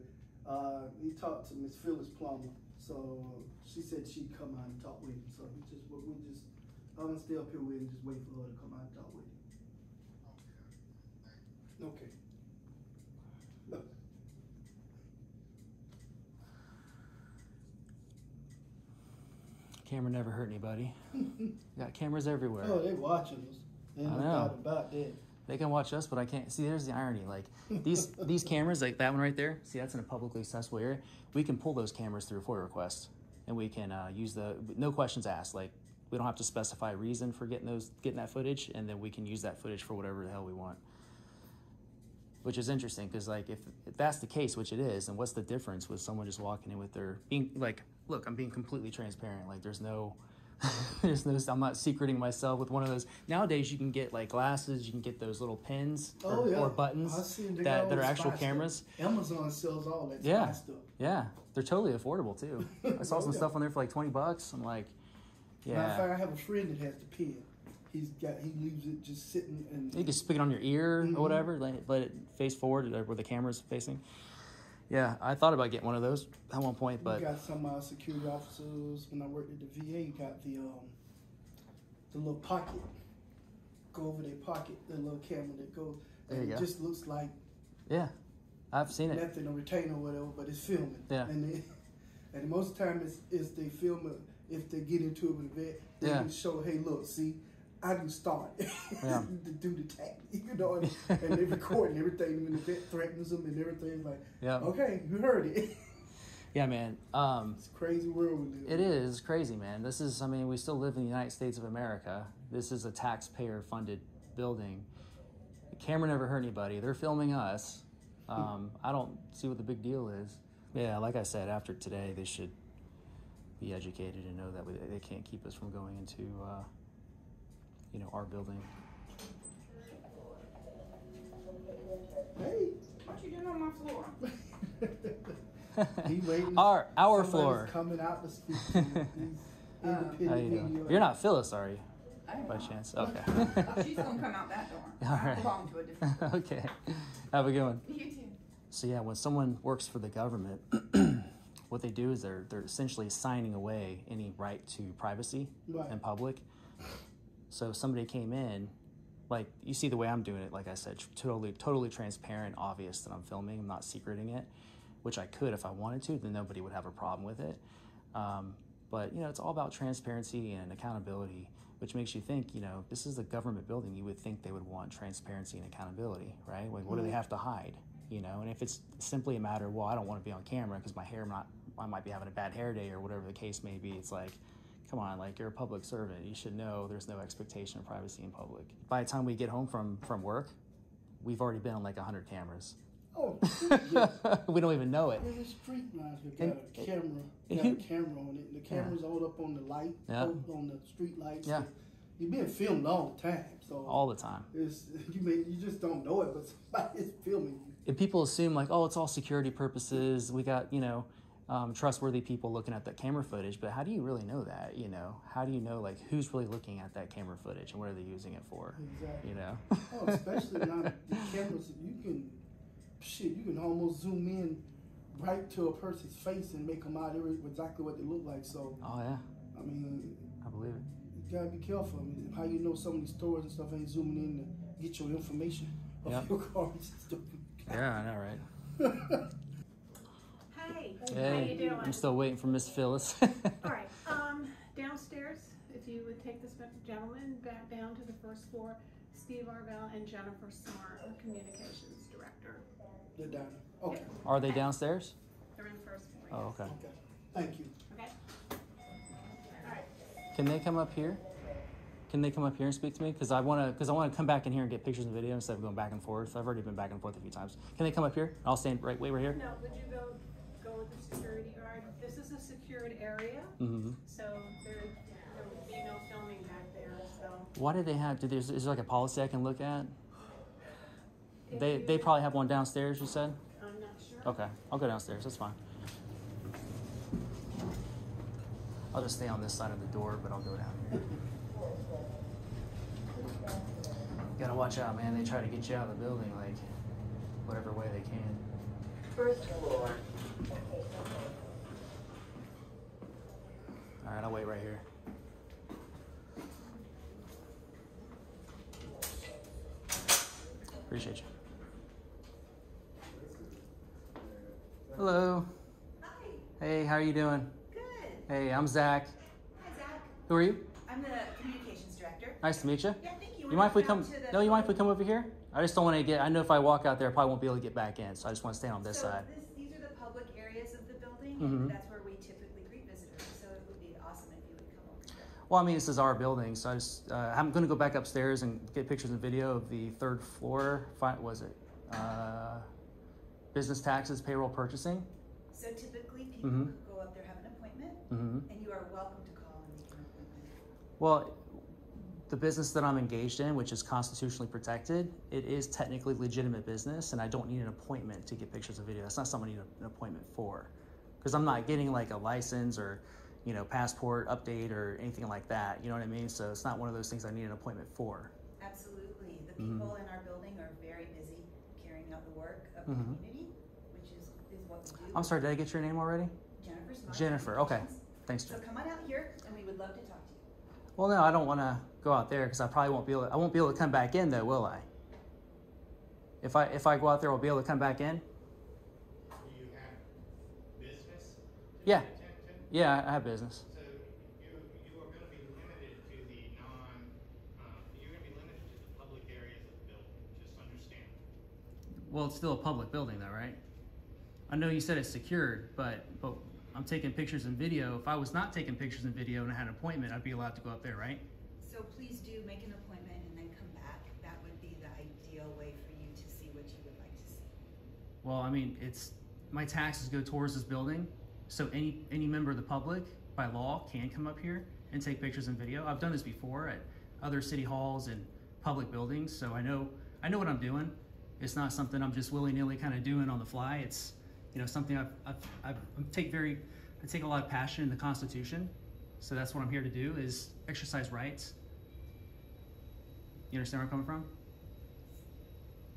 He talked to Miss Phyllis Plummer, so she said she'd come out and talk with him. So I'm gonna stay up here with him, just wait for her to come out and talk with him. Okay. Look. Camera never hurt anybody. Got cameras everywhere. Oh, they watching us. Ain't no doubt about that. They can watch us, but I can't. See, there's the irony. Like these cameras, like that one right there. See, that's in a publicly accessible area. We can pull those cameras through a FOIA request, and we can use no questions asked. Like we don't have to specify a reason for getting that footage, and then we can use that footage for whatever the hell we want. Which is interesting because, like, if that's the case, which it is, then what's the difference with someone just walking in with their being like, look, I'm being completely transparent. Like, there's no, I'm not secreting myself with one of those. Nowadays, you can get like glasses, you can get those little pins or buttons that are actual cameras. Stuff. Amazon sells all that stuff. Yeah, they're totally affordable too. I saw some stuff on there for like $20. I'm like, yeah. Matter of fact, I have a friend that has the pin. He leaves it just sitting and you can stick it on your ear or whatever, let it face forward where the camera's facing. Yeah, I thought about getting one of those at one point, but we got some security officers when I worked at the VA got the little pocket. Go over their pocket, the little camera that goes. And it just looks like I've seen it. Nothing, a retainer or whatever, but it's filming. Yeah. And most of the time it's they film it if they get into it with a vet, they can show, hey, look, see, I do start to do the tag, you know, and they recording everything, and the vet threatens them and everything. Like, okay, you heard it. Yeah, man. It's a crazy world we live in. It is crazy, man. This is, I mean, we still live in the United States of America. This is a taxpayer-funded building. The camera never hurt anybody. They're filming us. I don't see what the big deal is. Yeah, like I said, after today, they should be educated and know that they can't keep us from going into, you know, our building. Hey. What you doing on my floor? He waiting. Our Somebody's floor. coming out to speak to you. He's How you independent doing? media. You're not Phyllis, are you? I am By not. chance? Okay. Oh, she's gonna come out that door. All I right. belong to a different. Okay. Have a good one. You too. So yeah, when someone works for the government, what they do is they're essentially signing away any right to privacy Right. in public. So if somebody came in, like you see the way I'm doing it, like I said, totally transparent, obvious that I'm filming. I'm not secreting it, which I could if I wanted to. Then nobody would have a problem with it. But you know, it's all about transparency and accountability, which makes you think, you know, this is a government building. You would think they would want transparency and accountability, right? Like, what do they have to hide? You know, and if it's simply a matter of, well, I don't want to be on camera because I might be having a bad hair day or whatever the case may be. It's like, come on, like you're a public servant. You should know there's no expectation of privacy in public. By the time we get home from work, we've already been on like 100 cameras. Oh, yeah. We don't even know it. There's a street lines. We got And- a camera. We got a camera on it. The camera's all up on the light, Yeah. on the street lights. Yeah. You're being filmed all the time. So All the time. it's, you just don't know it, but somebody's filming you. If people assume like, oh, it's all security purposes, we got, you know, trustworthy people looking at that camera footage, but how do you really know that? You know, how do you know like who's really looking at that camera footage and what are they using it for? Exactly. You know. Oh, especially now the cameras, you can almost zoom in right to a person's face and make them out exactly what they look like. So, Oh yeah, I mean, I believe it. you gotta be careful. I mean, how you know some of these stores and stuff ain't zooming in to get your information of Yep. your cars and stuff. Yeah, I know, right? Hey, how Hey, you doing? I'm still waiting for Miss Phyllis. All right, downstairs, if you would take this gentleman back down to the first floor, Steve Arvell and Jennifer Smart, our communications director. They're down. Okay. Are they downstairs? They're in the first floor. Oh, okay. Okay. Thank you. Okay. All right. Can they come up here? Can they come up here and speak to me? Because I want to come back in here and get pictures and video instead of going back and forth. I've already been back and forth a few times. Can they come up here? I'll stand right here. No, would you go with the security guard? This is a secured area, Mm-hmm. so there would be no filming back there. So Why do they have? Is there like a policy I can look at? if They you- probably have one downstairs. You said. I'm not sure. Okay, I'll go downstairs. That's fine. I'll just stay on this side of the door, but I'll go down here. You gotta watch out, man. They try to get you out of the building, like, whatever way they can. First floor. All right, I'll wait right here. Appreciate you. Hello. Hi. Hey, how are you doing? Good. Hey, I'm Zach. Hi, Zach. Who are you? I'm the communications director. Nice to meet you. Yeah, thank you. You mind if we come? No, you mind if we come over here? I just don't want to get. I know if I walk out there, I probably won't be able to get back in, so I just want to stay on this side. These are the public areas of the building, Mhm. and that's where we typically greet visitors. So it would be awesome if you would come over here. Well, I mean, this is our building, so I'm going to go back upstairs and get pictures and video of the third floor. Business taxes, payroll purchasing. So typically, people Mhm. could go up there, have an appointment, Mhm. and you are welcome to call and make an appointment. Well, the business that I'm engaged in, which is constitutionally protected, it is technically legitimate business, and I don't need an appointment to get pictures of video. That's not something I need an appointment for, because I'm not getting like a license or, you know, passport update or anything like that. You know what I mean? So it's not one of those things I need an appointment for. Absolutely. The Mhm. people in our building are very busy carrying out the work of Mhm. the community, which is what we do. I'm sorry, did I get your name already? Jennifer Smart. Jennifer. Okay. Communications. Thanks, So Jen. come on out here, and we would love to talk to you. Well, no, I don't want to go out there because I probably won't be able. I won't be able to come back in though, will I? If I go out there, I'll be able to come back in. Do you have business? Yeah. To attend to? Yeah, I have business. So you are going to be limited to the you're going to be limited to the public areas of the building. Just understand. Well, it's still a public building though, right? I know you said it's secured, but I'm taking pictures and video. If I was not taking pictures and video and I had an appointment, I'd be allowed to go up there, right? So please do make an appointment and then come back. That would be the ideal way for you to see what you would like to see. Well, I mean, my taxes go towards this building, so any member of the public, by law, can come up here and take pictures and video. I've done this before at other city halls and public buildings, so I know what I'm doing. It's not something I'm just willy-nilly kind of doing on the fly. It's, you know, something I take a lot of passion in the Constitution. So that's what I'm here to do, is exercise rights. You understand where I'm coming from?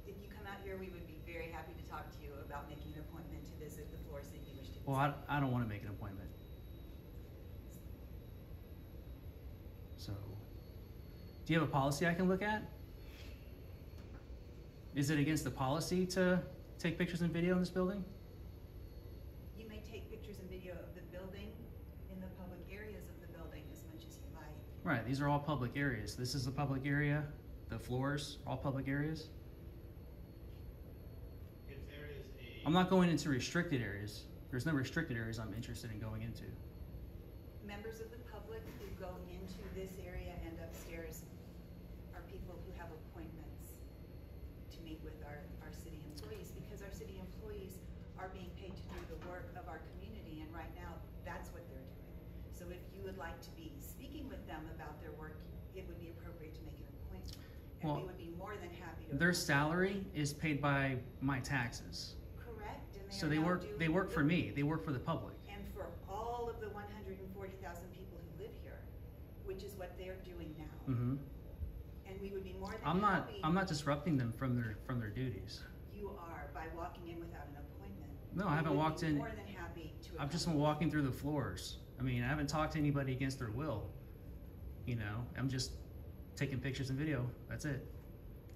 If you come out here, we would be very happy to talk to you about making an appointment to visit the floors that you wish to visit. Well, I don't want to make an appointment. So, do you have a policy I can look at? Is it against the policy to take pictures and video in this building? You may take pictures and video of the building in the public areas of the building as much as you like. Right, these are all public areas. This is a public area. The floors, all public areas. If there is a... I'm not going into restricted areas. There's no restricted areas I'm interested in going into. Members of the public who go into this area and upstairs are people who have appointments to meet with our city employees, because our city employees are being paid to do the work of our community, and right now that's what they're doing. So if you would like to be speaking with them about their work, it would be appropriate to make an appointment. And Well, we would be more than happy to. their salary is paid by my taxes. Correct. And So they work for me. They work for the public. And for all of the 140,000 people who live here, which is what they're doing now. Mm-hmm. And we would be more than I'm happy. not disrupting them from their duties. You are, by walking in without an appointment. No, I haven't We would walked be in. More than happy to. I've just been walking through the floors. I mean, I haven't talked to anybody against their will. You know, I'm just taking pictures and video. That's it.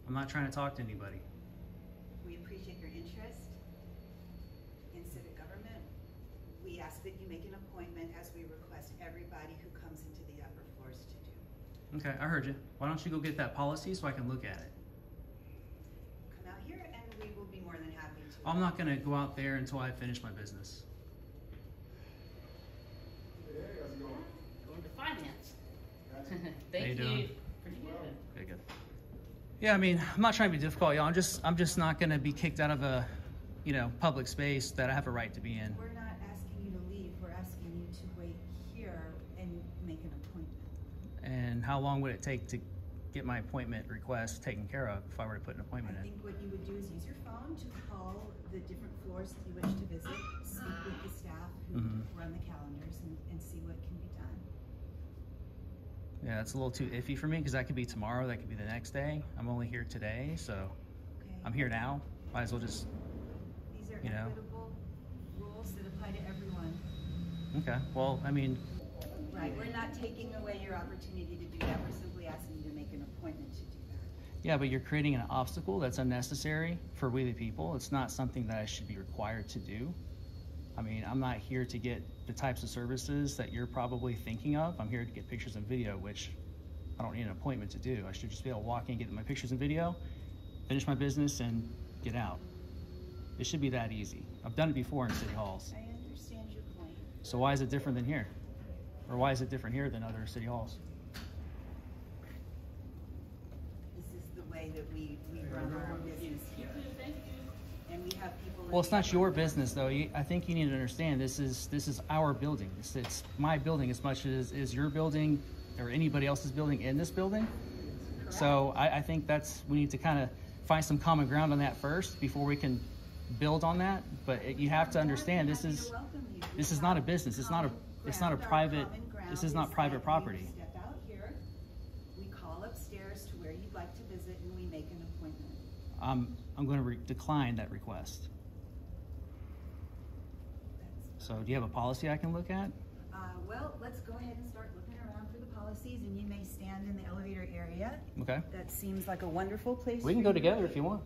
I'm not trying to talk to anybody. We appreciate your interest in civic government. We ask that you make an appointment, as we request everybody who comes into the upper floors to do. Okay, I heard you. Why don't you go get that policy so I can look at it? Come out here and we will be more than happy to. I'm not gonna go out there until I finish my business. Hey, how's it going? Going to finance. How you Thank you. doing? Pretty good. Okay, good. Yeah, I mean, I'm not trying to be difficult, y'all. I'm just not gonna be kicked out of a, you know, public space that I have a right to be in. We're not asking you to leave, we're asking you to wait here and make an appointment. And how long would it take to get my appointment request taken care of if I were to put an appointment I in? think what you would do is use your phone to call the different floors that you wish to visit, speak with the staff who run the calendars, and see what can be done. Yeah, it's a little too iffy for me because that could be tomorrow, that could be the next day. I'm only here today, so Okay. I'm here now. Might as well just, These are you know. equitable rules that apply to everyone. Okay, well, I mean, Right, we're not taking away your opportunity to do that, we're simply asking you to make an appointment to do that. yeah, but you're creating an obstacle that's unnecessary for we the people. It's not something that I should be required to do. I mean, I'm not here to get the types of services that you're probably thinking of. I'm here to get pictures and video, which I don't need an appointment to do. I should just be able to walk in, get my pictures and video, finish my business, and get out. It should be that easy. I've done it before in city halls. I understand your point. So why is it different than here? Or why is it different here than other city halls? This is the way that we run our own business here. And we have people. Well, it's not your business, though. I think you need to understand this is our building. It's my building as much as is your building or anybody else's building in this building. Correct. So I think we need to kind of find some common ground on that first before we can build on that. But you have to understand this is not a business. It's not a private. This is not private property. Step out here, we call upstairs to where you'd like to visit, and we make an appointment. I'm going to decline that request. So do you have a policy I can look at? Well, let's go ahead and start looking around for the policies, and you may stand in the elevator area. Okay. That seems like a wonderful place. We can for go you. together if you want.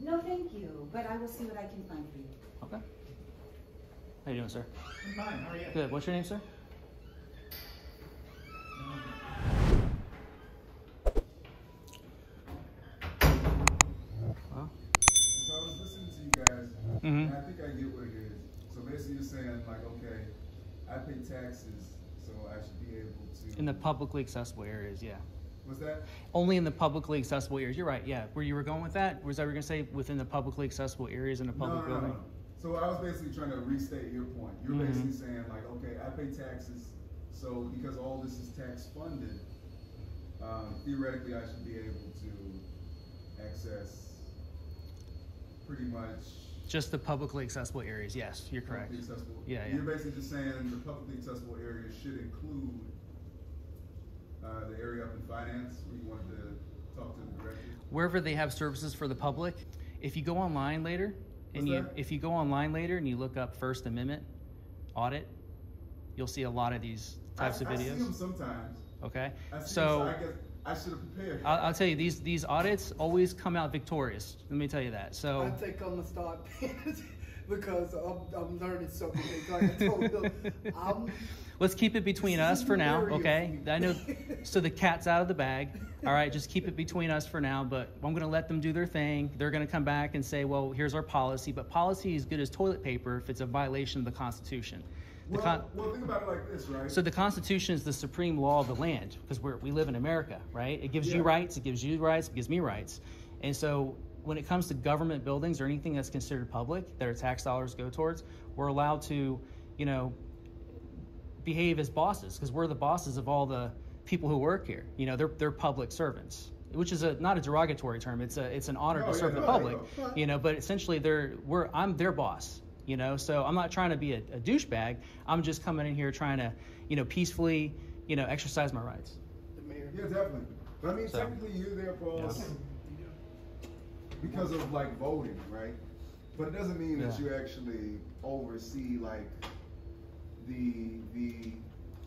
No, thank you, but I will see what I can find for you. Okay. How you doing, sir? I'm fine, how are you? Good. What's your name, sir? Well. So I was listening to you guys, and I think I get what it is. So basically you're saying, like, okay, I pay taxes, so I should be able to... In the publicly accessible areas, yeah. What's that? Only in the publicly accessible areas. You're right, yeah. Where you were going with that? Was that what you were going to say within the publicly accessible areas in a public building? No. So I was basically trying to restate your point. You're basically saying, like, okay, I pay taxes, so because all this is tax funded, theoretically I should be able to access pretty much Just the publicly accessible areas. Yes, you're correct. publicly accessible. Yeah, You're basically just saying the publicly accessible areas should include the area up in finance where you wanted to talk to the director. Wherever they have services for the public, if you go online later, if you go online later and you look up First Amendment audit, you'll see a lot of these types of videos. I see them sometimes. Okay, I see so them, I guess I should have prepared. I'll tell you, these audits always come out victorious. Let me tell you that. So I think I'm gonna start because I'm learning something. Like I told them, let's keep it between us for now, okay? I know, so the cat's out of the bag. All right, just keep it between us for now, but I'm going to let them do their thing. They're going to come back and say, well, here's our policy, but policy is good as toilet paper if it's a violation of the Constitution. Well, think about it like this, right? So the Constitution is the supreme law of the land because we live in America, right? It gives you rights, it gives you rights, it gives me rights. And so when it comes to government buildings or anything that's considered public that our tax dollars go towards, we're allowed to, you know, behave as bosses because we're the bosses of all the people who work here. You know, they're public servants, which is not a derogatory term. It's an honor to serve the public, you know. But essentially, I'm their boss, you know. So I'm not trying to be a douchebag. I'm just coming in here trying to, you know, peacefully, you know, exercise my rights. Yeah, definitely. But I mean, technically, you're their boss because of like voting, right? But it doesn't mean that you actually oversee like the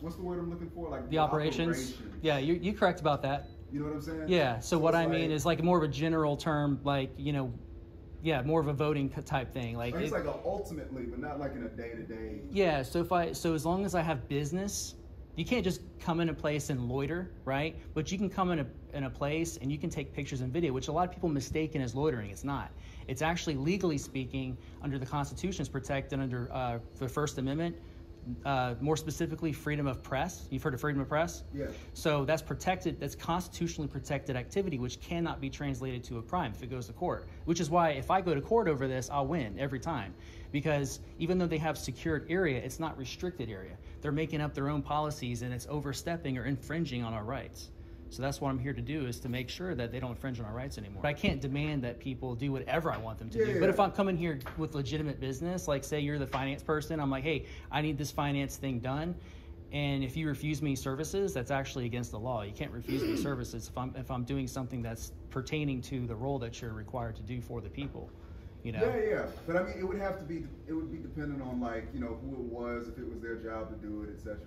what's the word I'm looking for? Like the operations. Yeah, you're correct about that. You know what I'm saying? Yeah. So what I mean is like more of a general term, like, you know, yeah, more of a voting type thing. Like it's like ultimately, but not like in a day-to-day. Yeah. So as long as I have business, you can't just come in a place and loiter, right? But you can come in a place and you can take pictures and video, which a lot of people mistaken as loitering. It's not. It's actually, legally speaking, under the Constitution, is protected under the First Amendment. More specifically, freedom of press. You've heard of freedom of press? Yeah. So that's protected, that's constitutionally protected activity, which cannot be translated to a crime if it goes to court. Which is why if I go to court over this, I'll win every time. Because even though they have secured area, it's not restricted area. They're making up their own policies and it's overstepping or infringing on our rights. So that's what I'm here to do, is to make sure that they don't infringe on our rights anymore. But I can't demand that people do whatever I want them to do. But if I'm coming here with legitimate business, like say you're the finance person, I'm like, hey, I need this finance thing done. And if you refuse me services, that's actually against the law. You can't refuse me services if I'm doing something that's pertaining to the role that you're required to do for the people. You know? Yeah. But I mean, it would be dependent on like, you know, who it was, if it was their job to do it, etc.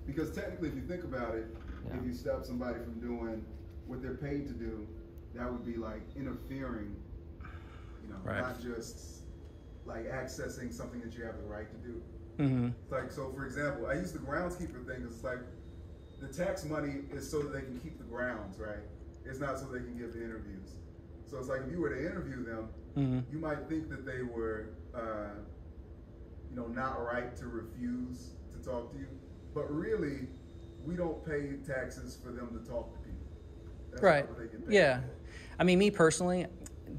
Because technically, if you think about it, if you stop somebody from doing what they're paid to do, that would be like interfering, you know, not just like accessing something that you have the right to do. Mm-hmm. Like, so for example, I use the groundskeeper thing because it's like the tax money is so that they can keep the grounds, right? It's not so they can give the interviews. So it's like if you were to interview them, you might think that they were, you know, not right to refuse to talk to you, but really, we don't pay taxes for them to talk to people. That's not what they get paid. Yeah. I mean, me personally,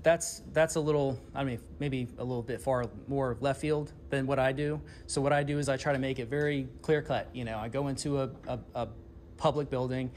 that's a little, I mean, maybe a little bit far more left field than what I do. So what I do is I try to make it very clear cut. You know, I go into a public building,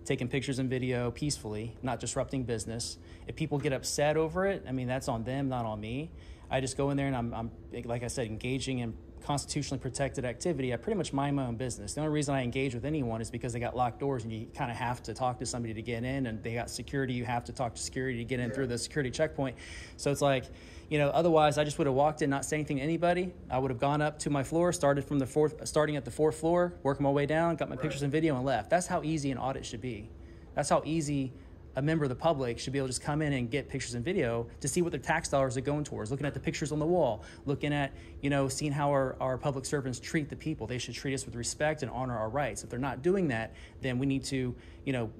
taking pictures and video peacefully, not disrupting business. If people get upset over it, I mean, that's on them, not on me. I just go in there and I'm like I said, engaging in constitutionally protected activity. I pretty much mind my own business. The only reason I engage with anyone is because they got locked doors and you kind of have to talk to somebody to get in, and they got security. You have to talk to security to get in through the security checkpoint. So it's like, you know, otherwise I just would have walked in, not saying anything to anybody. I would have gone up to my floor, starting at the fourth floor, working my way down, got my pictures and video and left. That's how easy an audit should be. That's how easy a member of the public should be able to just come in and get pictures and video to see what their tax dollars are going towards, looking at the pictures on the wall, looking at, you know, seeing how our public servants treat the people. They should treat us with respect and honor our rights. If they're not doing that, then we need to, you know,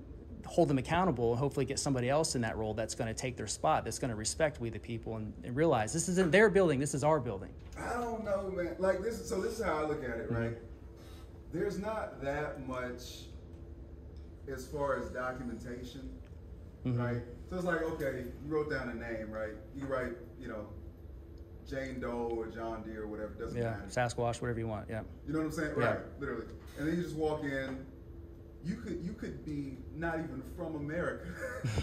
hold them accountable and hopefully get somebody else in that role that's going to take their spot, that's going to respect we the people and realize this isn't their building, this is our building. I don't know, man. Like this is how I look at it, right? There's not that much as far as documentation. Right? So it's like, okay, you wrote down a name, right? You write, you know, Jane Doe or John Deere or whatever, doesn't matter. Sasquatch, whatever you want, You know what I'm saying? Yeah. Right, literally. And then you just walk in, you could be not even from America,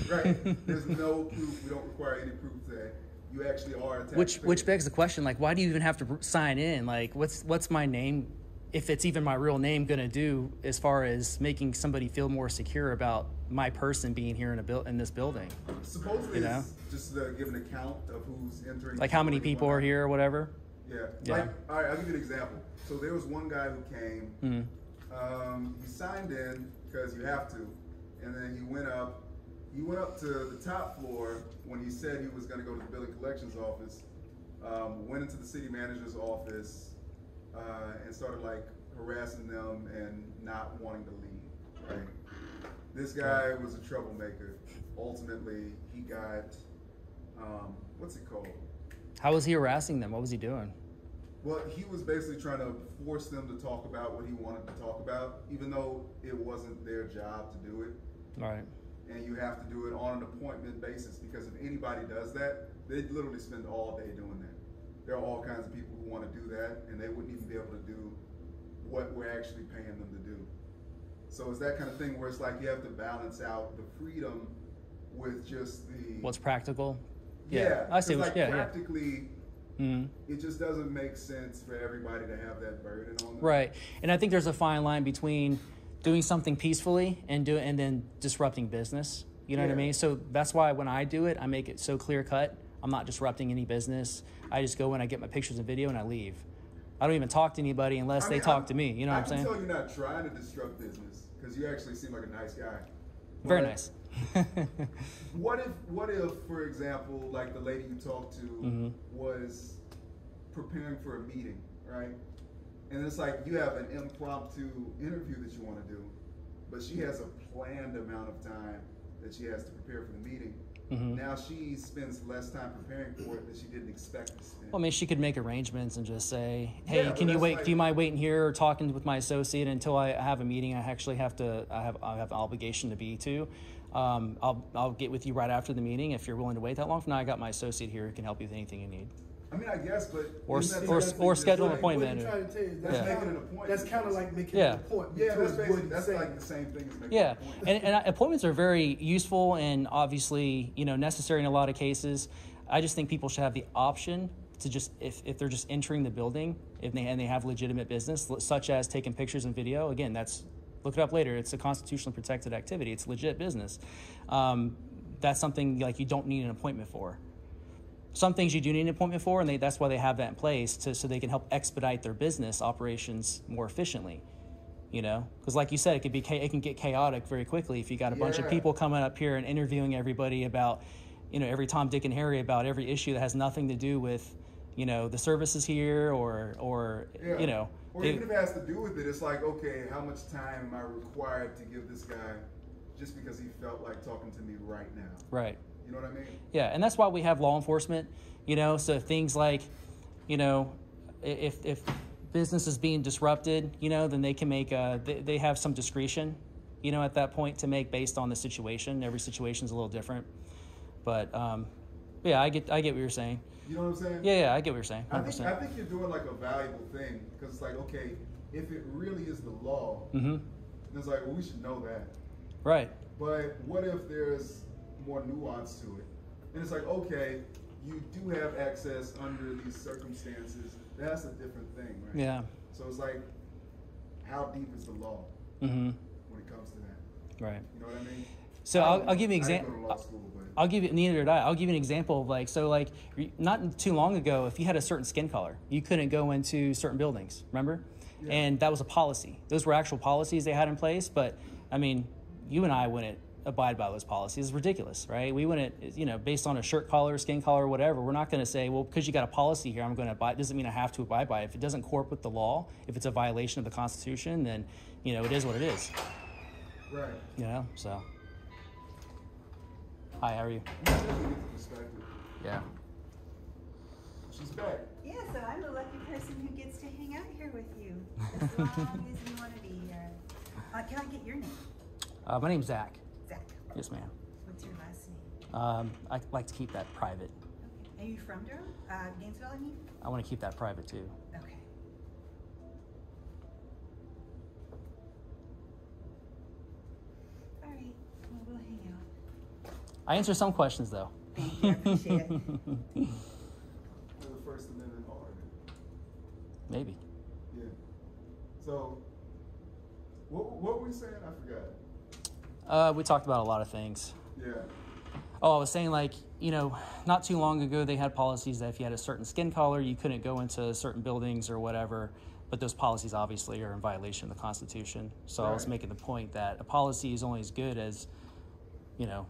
right? There's no proof, we don't require any proof that you actually are a taxpayer. Which begs the question, like, why do you even have to sign in? Like, what's my name, if it's even my real name, going to do as far as making somebody feel more secure about my person being here in this building? Supposedly, you know? it's just give an account of who's entering. Like how many people are here or whatever? Yeah. Yeah. Like, all right, I'll give you an example. So there was one guy who came. Mm-hmm. He signed in because you have to, and then he went up. He went up to the top floor when he said he was going to go to the billing collections office. Went into the city manager's office and started like harassing them and not wanting to leave. Right. This guy was a troublemaker. Ultimately, he got what's it called? How was he harassing them? What was he doing? Well, he was basically trying to force them to talk about what he wanted to talk about, even though it wasn't their job to do it. Right. And you have to do it on an appointment basis, because if anybody does that, they literally spend all day doing that. There are all kinds of people who want to do that, and they wouldn't even be able to do what we're actually paying them to do. So it's that kind of thing where it's like you have to balance out the freedom with just the... What's practical? Yeah, I see. Like practically, it just doesn't make sense for everybody to have that burden on them. Right, and I think there's a fine line between doing something peacefully and then disrupting business. You know what I mean? So that's why when I do it, I make it so clear cut. I'm not disrupting any business. I just go in, I get my pictures and video, and I leave. I don't even talk to anybody unless they talk to me. You know what I'm saying? I can tell you're not trying to disrupt business because you actually seem like a nice guy. Very nice. What if, for example, like the lady you talked to was preparing for a meeting, right? And it's like you have an impromptu interview that you want to do, but she has a planned amount of time that she has to prepare for the meeting. Now she spends less time preparing for it than she didn't expect to spend. Well, I mean, she could make arrangements and just say, "Hey, can you wait? Do you mind waiting here or talking with my associate until I have a meeting? I actually have to. I have an obligation to be to. I'll get with you right after the meeting if you're willing to wait that long. If not, I got my associate here who can help you with anything you need." I mean, I guess, but or schedule an appointment. What I'm trying to tell you is that's making an appointment. That's kind of like making an appointment. Yeah, that's like the same thing as making an appointment. and appointments are very useful and obviously necessary in a lot of cases. I just think people should have the option to just if they're just entering the building and they have legitimate business, such as taking pictures and video. Again, look it up later. It's a constitutionally protected activity. It's legit business. That's something like you don't need an appointment for. Some things you do need an appointment for, and that's why they have that in place so they can help expedite their business operations more efficiently. Because like you said, it can get chaotic very quickly if you got a bunch of people coming up here and interviewing everybody about, every Tom, Dick, and Harry about every issue that has nothing to do with, the services here or Or even if it has to do with it, it's like, okay, how much time am I required to give this guy just because he felt like talking to me right now? Right. You know what I mean? Yeah, and that's why we have law enforcement, so things like, if business is being disrupted, then they can make, they have some discretion, at that point to make based on the situation. Every situation is a little different. But, yeah, I get what you're saying. You know what I'm saying? Yeah, I get what you're saying. 100%. I think you're doing like a valuable thing because it's like, okay, if it really is the law, then it's like, well, we should know that. Right. But what if there's more nuance to it? And it's like, okay, you do have access under these circumstances. That's a different thing, right? Yeah. So it's like, how deep is the law when it comes to that? Right. You know what I mean? So I'll give you an example. I didn't go to law school, but I'll give you, neither did I. I'll give you an example of not too long ago, if you had a certain skin color, you couldn't go into certain buildings, remember? Yeah. And that was a policy. Those were actual policies they had in place, but I mean, you and I wouldn't abide by those policies. It's ridiculous, right? We wouldn't, based on a shirt color, skin color, whatever, we're not going to say, well, because you got a policy here, I'm going to abide. Doesn't mean I have to abide by it. If it doesn't corp with the law, if it's a violation of the Constitution, then, it is what it is. Right. So. Hi, how are you? Yeah. She's back. Yeah, so I'm the lucky person who gets to hang out here with you as long as you want to be here. Can I get your name? My name's Zach. Zach. Yes, ma'am. What's your last name? I like to keep that private. Okay. Are you from Durham? Gainesville, I mean? I want to keep that private, too. Okay. All right. Well, we'll hang out. I answer some questions, though. Thank you, I appreciate it. The First Amendment hard. Maybe. Yeah. So, what were we saying? I forgot. We talked about a lot of things. Yeah. Oh, I was saying, like, you know, not too long ago they had policies that if you had a certain skin color, you couldn't go into certain buildings or whatever. But those policies obviously are in violation of the Constitution. So I was making the point that a policy is only as good as, you know,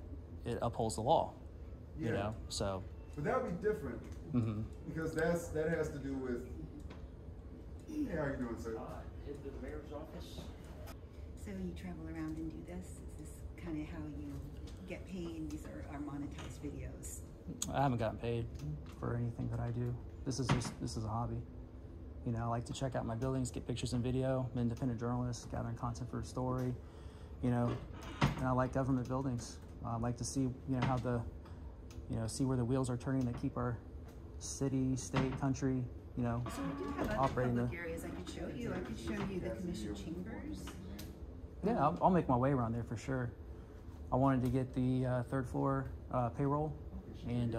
it upholds the law. Yeah. You know, so. But that would be different because that has to do with. Hey, how you doing, sir? Head to the mayor's office. So you travel around and do this? Is this kind of how you get paid? These are monetized videos? I haven't gotten paid for anything that I do. This is a hobby. You know, I like to check out my buildings, get pictures and video. I'm an independent journalist, gathering content for a story. You know, and I like government buildings. I like to see, you know, how see where the wheels are turning that keep our city, state, country, you know, so we do have operating. Other public areas I could show you. I could show you the commission chambers. Yeah, I'll make my way around there for sure. I wanted to get the third floor payroll and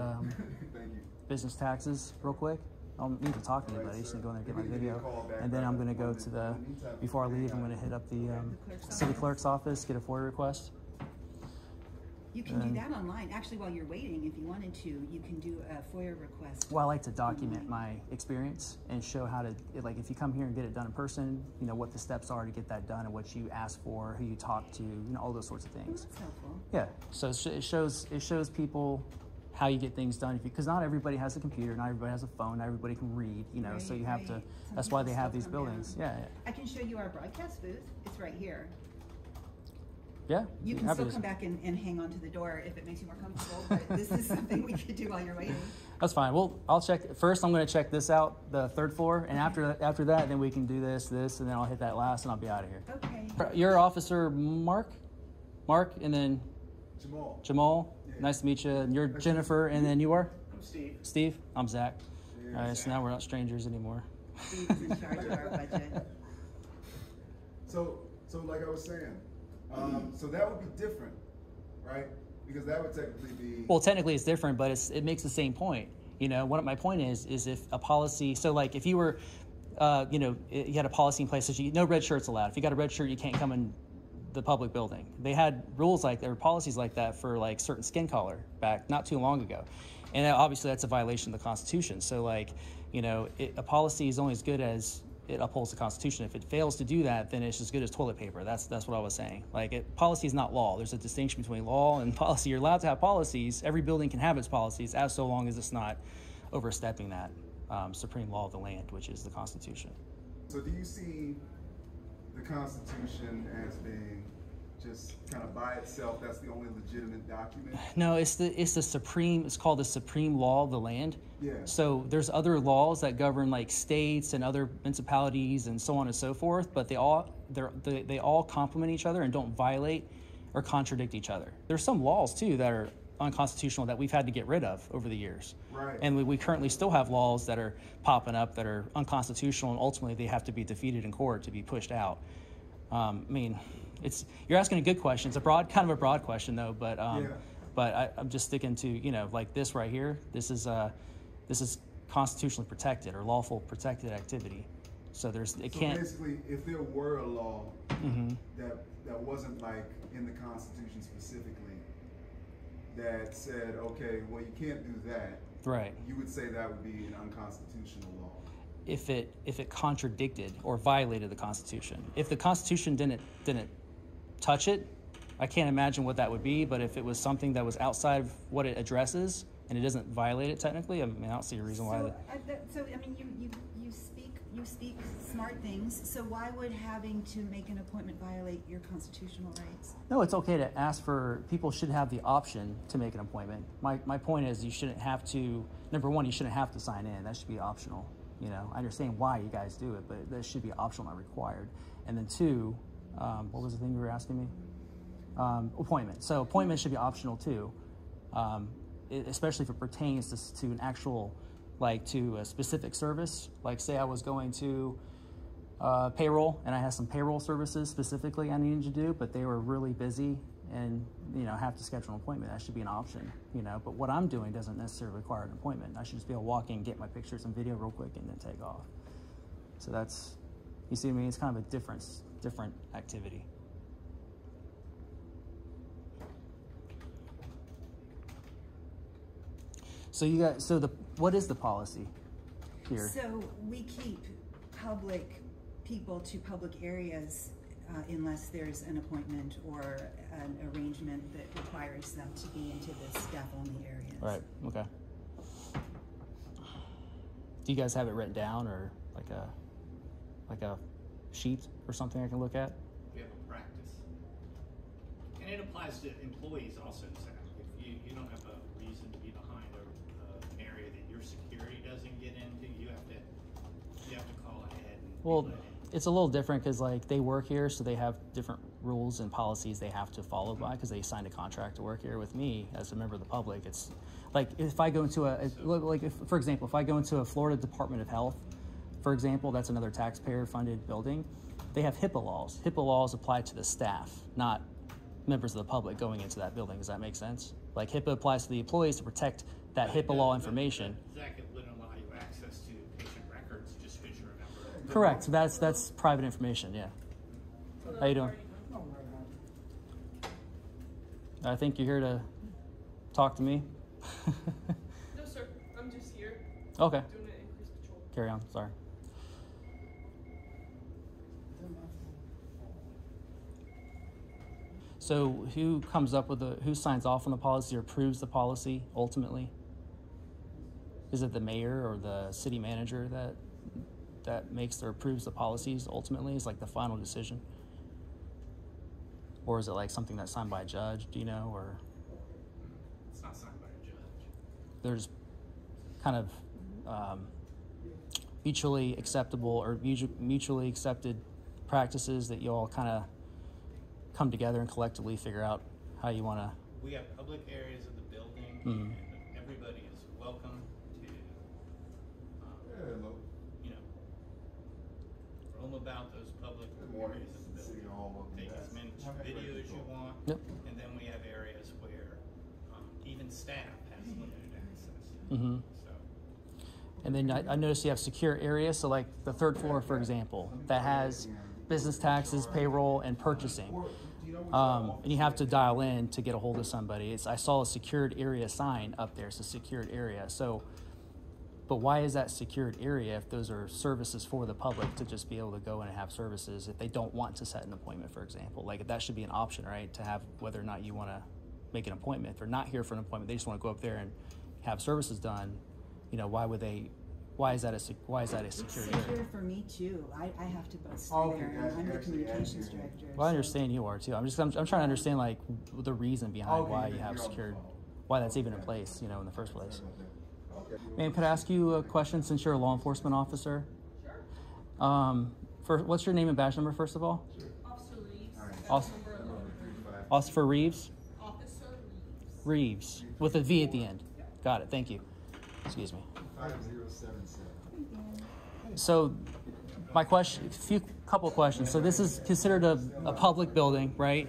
business taxes real quick. I don't need to talk to anybody, just go in there and get my video. And then I'm going to go to before I leave, I'm going to hit up the city clerk's office, get a FOIA request. You can do that online. Actually, while you're waiting, if you wanted to, you can do a FOIA request. Well, I like to document my experience and show how to, like, if you come here and get it done in person, you know, what the steps are to get that done and what you ask for, who you talk to, you know, all those sorts of things. That's helpful. Yeah, so it shows people how you get things done, because not everybody has a computer, not everybody has a phone, not everybody can read, you know, so you have to, that's why they have these buildings. Yeah. I can show you our broadcast booth. It's right here. Yeah. You can still come back and hang on to the door if it makes you more comfortable, but this is something we could do while you're waiting. That's fine. Well, I'll check. First, I'm going to check this out, the third floor, and after that, then we can do this, and then I'll hit that last, and I'll be out of here. Okay. You're Officer Mark, and then Jamal. Yeah. Nice to meet you. And you're Jennifer, and then you are? I'm Steve. Steve? I'm Zach. Yeah, all right, so now we're not strangers anymore. Steve's in charge of our budget. So like I was saying, so that would be different, right? Because that would technically be... Well, technically it's different, but it makes the same point. You know, my point is if a policy... So, like, if you were, you had a policy in place that no red shirts allowed. If you got a red shirt, you can't come in the public building. They had rules like that, or policies like that for, like, certain skin color back not too long ago. And obviously that's a violation of the Constitution. So, like, you know, a policy is only as good as it upholds the Constitution. If it fails to do that, then it's as good as toilet paper. That's what I was saying. Like, policy is not law. There's a distinction between law and policy. You're allowed to have policies. Every building can have its policies, as so long as it's not overstepping that supreme law of the land, which is the Constitution. So do you see the Constitution as being just kind of by itself, that's the only legitimate document? No, it's called the supreme law of the land. Yeah. So there's other laws that govern, like, states and other municipalities and so on and so forth, but they all complement each other and don't violate or contradict each other. There's some laws too that are unconstitutional that we've had to get rid of over the years. Right. And we currently still have laws that are popping up that are unconstitutional, and ultimately they have to be defeated in court to be pushed out. I mean, you're asking a good question. It's kind of a broad question though, but I'm just sticking to, you know, like this right here. This is constitutionally protected or lawful protected activity. So basically, if there were a law that wasn't, like, in the Constitution specifically, that said, okay, well, you can't do that. Right. You would say that would be an unconstitutional law. If it contradicted or violated the Constitution. If the Constitution didn't touch it, I can't imagine what that would be. But if it was something that was outside of what it addresses and it doesn't violate it technically, I mean, I don't see a reason why. So I mean, you speak smart things. So why would having to make an appointment violate your constitutional rights? No, it's okay to ask for. People should have the option to make an appointment. My point is, you shouldn't have to. Number one, you shouldn't have to sign in. That should be optional. You know, I understand why you guys do it, but that should be optional, not required. And then two, what was the thing you were asking me? Appointment. So appointment should be optional too, especially if it pertains to an actual, like, to a specific service. Like, say I was going to payroll and I had some payroll services specifically I needed to do, but they were really busy and, you know, have to schedule an appointment. That should be an option, you know, but what I'm doing doesn't necessarily require an appointment. I should just be able to walk in, get my pictures and video real quick, and then take off. So that's, you see what I mean? It's kind of a different activity. So you got, so what is the policy here? So we keep public people to public areas unless there's an appointment or an arrangement that requires them to be into the staff-only areas. Right, okay. Do you guys have it written down, or like a sheet or something I can look at? We have a practice. And it applies to employees also, Sam. If you don't have a reason to be behind an area that your security doesn't get into, you have to call ahead and Well, it's a little different because like they work here, so they have different rules and policies they have to follow by because they signed a contract to work here. With me as a member of the public, it's like if I go into for example, if I go into a Florida Department of Health, for example, that's another taxpayer-funded building. They have HIPAA laws. HIPAA laws apply to the staff, not members of the public going into that building. Does that make sense? Like HIPAA applies to the employees to protect that HIPAA law information. That wouldn't allow you access to patient records just because you're a member. Correct. That's private information. Yeah. How you doing? I think you're here to talk to me. No, sir. I'm just here. Okay. Doing an increased patrol. Carry on. Sorry. So who comes up with who signs off on the policy or approves the policy ultimately? Is it the mayor or the city manager that makes or approves the policies ultimately? Is like the final decision? Or is it like something that's signed by a judge, do you know, or? It's not signed by a judge. There's kind of mutually acceptable or mutually accepted practices that you all kind of come together and collectively figure out how you want to. We have public areas of the building, Mm-hmm. and everybody is welcome to, you know, roam about those public areas of the building. Take as much video as you want. Yep. And then we have areas where even staff has limited access. Mm-hmm. So. And then I noticed you have secure areas. So like the third floor, for example, that has business taxes, payroll, and purchasing. And you have to dial in to get a hold of somebody. I saw a secured area sign up there. It's a secured area. So, but why is that secured area if those are services for the public to just be able to go in and have services if they don't want to set an appointment, for example? Like that should be an option, right? To have whether or not you want to make an appointment. If they're not here for an appointment, they just want to go up there and have services done. You know, why is that a secure area? It's secure for me too. I have to bust through there, and I'm the communications director. Well, I understand you are too. I'm trying to understand like the reason behind why you have secured, why that's even in place, you know, in the first place. Ma'am, could I ask you a question since you're a law enforcement officer? Sure. What's your name and badge number first of all? Officer Reeves. Officer Reeves? Officer Reeves, with a V at the end. Got it, thank you. Excuse me. 5077. So my question, couple of questions. So this is considered a public building, right?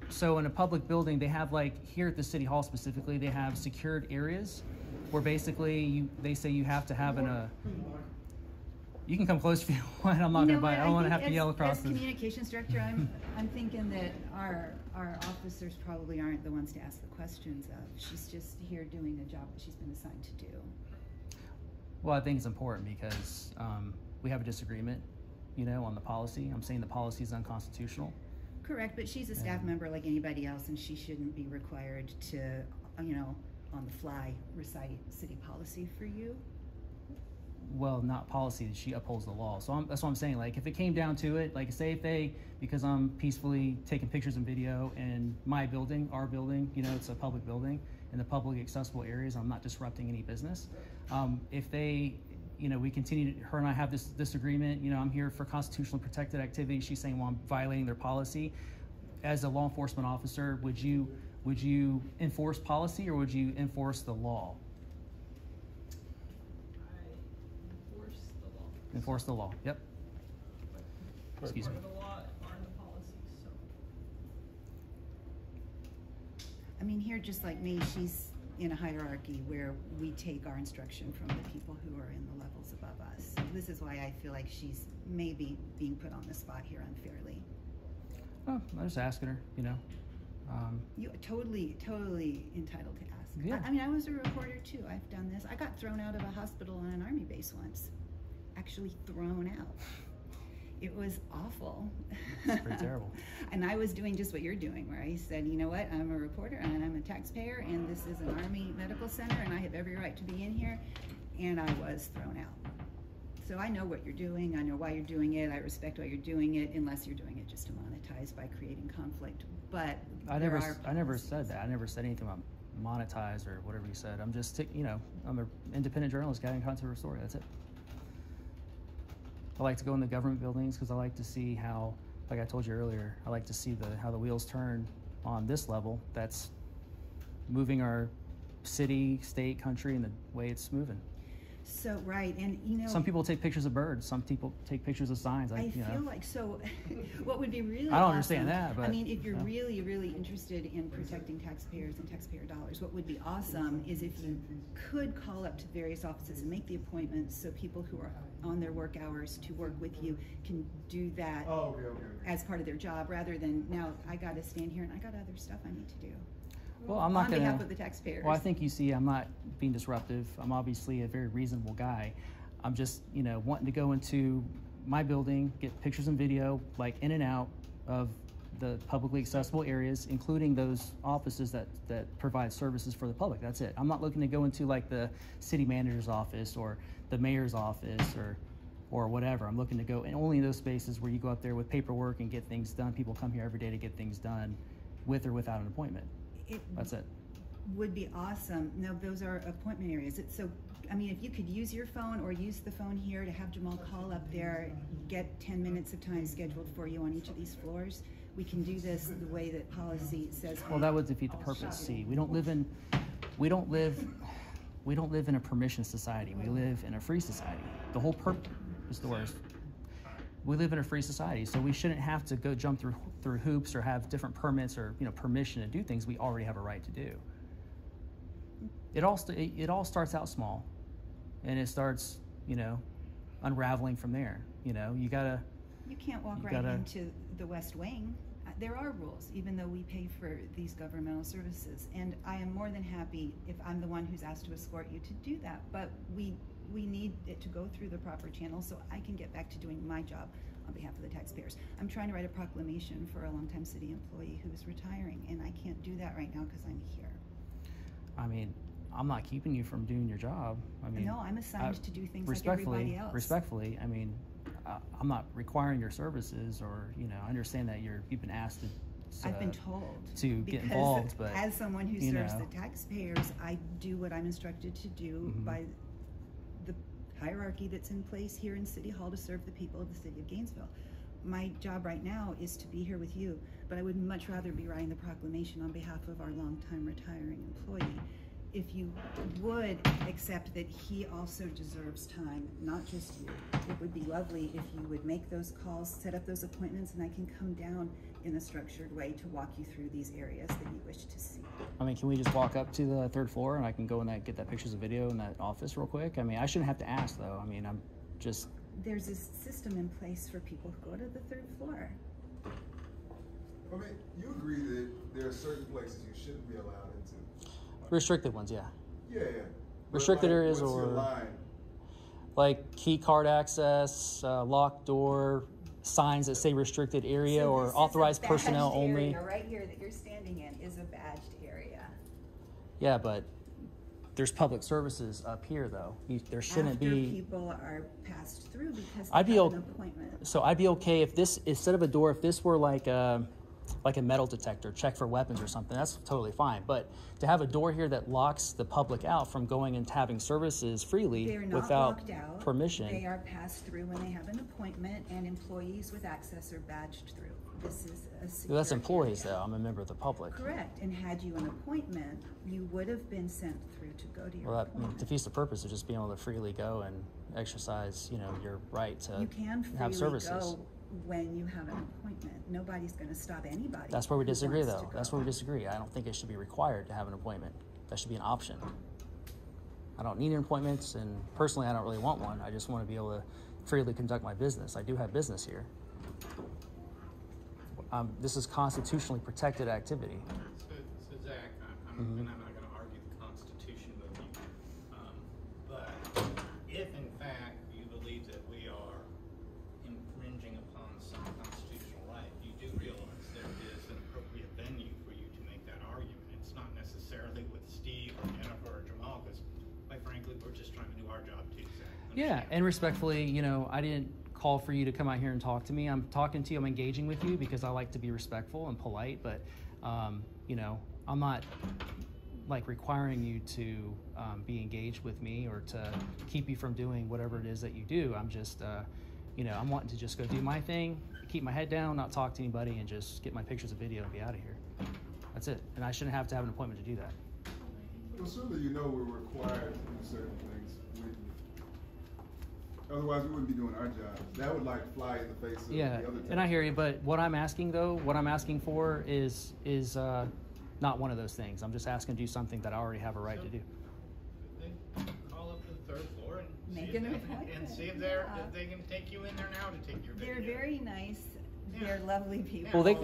So in a public building, they have like here at the city hall specifically, they have secured areas where basically they say you have to have you can come close if you want. I'm not going to bite. I don't want to have to yell across this. As communications director, I'm thinking that our officers probably aren't the ones to ask the questions of. She's just here doing a job that she's been assigned to do. Well, I think it's important because we have a disagreement, you know, on the policy. I'm saying the policy is unconstitutional. Correct, but she's a staff member like anybody else, and she shouldn't be required to, you know, on the fly recite city policy for you. Well, not policy, she upholds the law. So that's what I'm saying. Like, if it came down to it, like, say if because I'm peacefully taking pictures and video in my building, our building, you know, it's a public building, in the public accessible areas, I'm not disrupting any business. If they, you know, we continue, her and I have this disagreement, you know, I'm here for constitutionally protected activity. She's saying, well, I'm violating their policy. As a law enforcement officer, would you enforce policy or would you enforce the law? Enforce the law. Yep. Excuse me. The law aren't the policies, so. mean, here, just like me, she's in a hierarchy where we take our instruction from the people who are in the levels above us. So this is why I feel like she's maybe being put on the spot here unfairly. Oh, I'm just asking her, you know. You're totally entitled to ask. Yeah. I mean, I was a reporter too. I've done this. I got thrown out of a hospital on an army base once. Actually thrown out. It was awful. It's pretty terrible. And I was doing just what you're doing, where I said, you know what, I'm a reporter and I'm a taxpayer and this is an Army medical center and I have every right to be in here, and I was thrown out. So I know what you're doing, I know why you're doing it, I respect why you're doing it, unless you're doing it just to monetize by creating conflict. But I never said that. I never said anything about monetize or whatever you said. I'm just, you know, I'm an independent journalist getting content for a story, that's it. I like to go in the government buildings because I like to see how, like I told you earlier, I like to see how the wheels turn on this level that's moving our city, state, country in the way it's moving. So, right, and you know... Some people take pictures of birds, some people take pictures of signs. I feel like, so, what would be really I don't understand that, but... I mean, if you're really, really interested in protecting taxpayers and taxpayer dollars, what would be awesome is if you could call up to various offices and make the appointments so people who are on their work hours to work with you can do that as part of their job, rather than, now, I got to stand here and I got other stuff I need to do. Well, I'm not on behalf of the taxpayers. Well, I think you see, I'm not being disruptive. I'm obviously a very reasonable guy. I'm just, you know, wanting to go into my building, get pictures and video, like in and out of the publicly accessible areas, including those offices that provide services for the public. That's it. I'm not looking to go into like the city manager's office or the mayor's office or whatever. I'm looking to go in only in those spaces where you go up there with paperwork and get things done. People come here every day to get things done with or without an appointment. That's it. Would be awesome. No, those are appointment areas. So, I mean, if you could use your phone or use the phone here to have Jamal call up there, get 10 minutes of time scheduled for you on each of these floors, we can do this the way that policy says. Well, that would defeat the purpose. See, we don't live in a permission society. We live in a free society. The whole purpose is the worst. We live in a free society, so we shouldn't have to go jump through hoops or have different permits or, you know, permission to do things we already have a right to do. It all starts out small, and it starts, you know, unraveling from there. You know, you can't walk right into the West Wing. There are rules, even though we pay for these governmental services, and I am more than happy if I'm the one who's asked to escort you to do that. But we need it to go through the proper channel so I can get back to doing my job on behalf of the taxpayers. I'm trying to write a proclamation for a longtime city employee who's retiring, and I can't do that right now because I'm here. I mean, I'm not keeping you from doing your job. I mean, no, I'm assigned to do things like everybody else. Respectfully, I mean, I'm not requiring your services, or, you know, I understand that you've been asked to. I've been told to get involved, but as someone who serves the taxpayers, I do what I'm instructed to do by the hierarchy that's in place here in City Hall to serve the people of the city of Gainesville. My job right now is to be here with you, but I would much rather be writing the proclamation on behalf of our longtime retiring employee. If you would accept that he also deserves time, not just you, it would be lovely if you would make those calls, set up those appointments, and I can come down in a structured way to walk you through these areas that you wish to see. I mean, can we just walk up to the third floor and I can go and get that pictures of video in that office real quick? I mean, I shouldn't have to ask though. I mean, I'm just... There's a system in place for people who go to the third floor. I mean, you agree that there are certain places you shouldn't be allowed into? Restricted ones, yeah. Yeah. Restricted areas, what's or your line? like key card access, locked door, signs that say restricted area, so or authorized personnel only. Area right here that you're standing in is a badged area. Yeah, but there's public services up here, though. There shouldn't After be. people are passed through because I'd they be have an appointment. So I'd be okay if this, instead of a door, if this were like a metal detector, check for weapons or something, that's totally fine. But to have a door here that locks the public out from going and having services freely without permission. They are passed through when they have an appointment, and employees with access are badged through. This is a secure That's employees, area. though. I'm a member of the public. Correct. And had you an appointment, you would have been sent through to go to your Well, appointment. that defeats the purpose of just being able to freely go and exercise, you know, your right to You can freely have services. go when you have an appointment. Nobody's gonna stop anybody. That's where we who disagree, wants though. to That's go. where we disagree. I don't think it should be required to have an appointment. That should be an option. I don't need appointments, and personally, I don't really want one. I just want to be able to freely conduct my business. I do have business here. This is constitutionally protected activity. So Zach, and I'm not going to argue the Constitution with you, but if in fact you believe that we are infringing upon some constitutional right, you do realize there is an appropriate venue for you to make that argument. It's not necessarily with Steve or Jennifer or Jamal, because quite frankly, we're just trying to do our job too, Zach. Yeah, and respectfully, you know, I didn't call for you to come out here and talk to me. I'm talking to you, I'm engaging with you because I like to be respectful and polite, but, you know, I'm not like requiring you to be engaged with me or to keep you from doing whatever it is that you do. I'm just, you know, I'm wanting to just go do my thing, keep my head down, not talk to anybody, and just get my pictures and video and be out of here. That's it. And I shouldn't have to have an appointment to do that. Well, certainly you know we're required to do certain things with you. Otherwise, we wouldn't be doing our job. That would like fly in the face of the other and I hear you, but what I'm asking though, what I'm asking for is not one of those things. I'm just asking to do something that I already have a right to do. Then call up to the third floor and Make see an if appointment. see if they can take you in there now to take your video. They're very nice. They're lovely people. Well,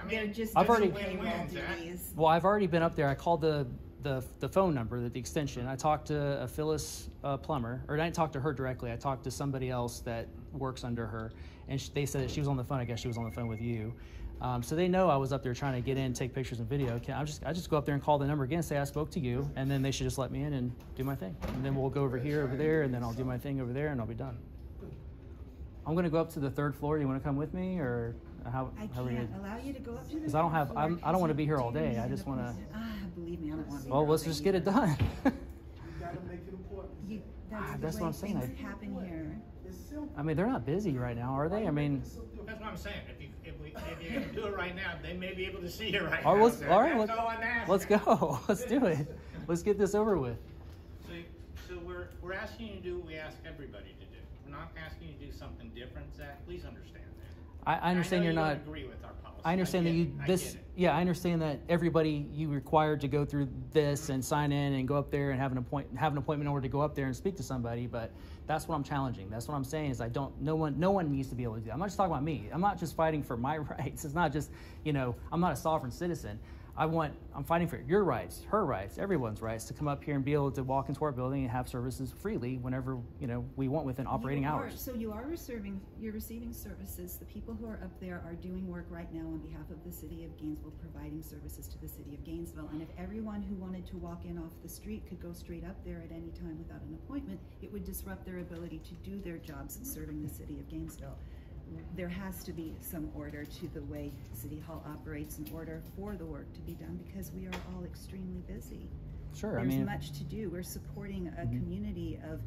they're just I've already, doing payroll duties. well, I've already been up there. I called the phone number, the extension. I talked to a Phyllis plumber, or I didn't talk to her directly. I talked to somebody else that works under her, and they said that she was on the phone. I guess she was on the phone with you. So they know I was up there trying to get in, take pictures and video. I just go up there and call the number again, say I spoke to you, and then they should just let me in and do my thing. And then we'll go over here, over there, and then I'll do my thing over there, and I'll be done. I'm going to go up to the third floor. You want to come with me, or how? I how can't allow you to go up to the Because I don't have. third floor I don't want to be here all day. I just want to. Believe me, I don't want to be Well, here let's all day just get it either. done. You gotta make it important. That's what I'm saying. Things happen here. It's simple. I mean, they're not busy right now, are they? I mean, That's what I'm saying. If you're going to do it right now, they may be able to see you right all now. right, So all right, that's all I'm asking. let's go. Let's do it. Let's get this over with. So we're asking you to do what we ask everybody to do. We're not asking you to do something different, Zach. Please understand that. I understand I know you're you not. don't agree with our policy. I understand that you I this. get it. Yeah, I understand that everybody you required to go through this and sign in and go up there and have an appointment in order to go up there and speak to somebody. But that's what I'm challenging. That's what I'm saying is no one needs to be able to do that. I'm not just talking about me. I'm not just fighting for my rights. It's not just, you know, I'm not a sovereign citizen. I'm fighting for your rights, her rights, everyone's rights to come up here and be able to walk into our building and have services freely whenever, you know, we want within operating hours. So you're receiving services. The people who are up there are doing work right now on behalf of the city of Gainesville, providing services to the city of Gainesville. And if everyone who wanted to walk in off the street could go straight up there at any time without an appointment, it would disrupt their ability to do their jobs in serving the city of Gainesville. There has to be some order to the way City Hall operates in order for the work to be done, because we are all extremely busy. Sure, There's much to do. We're supporting a community of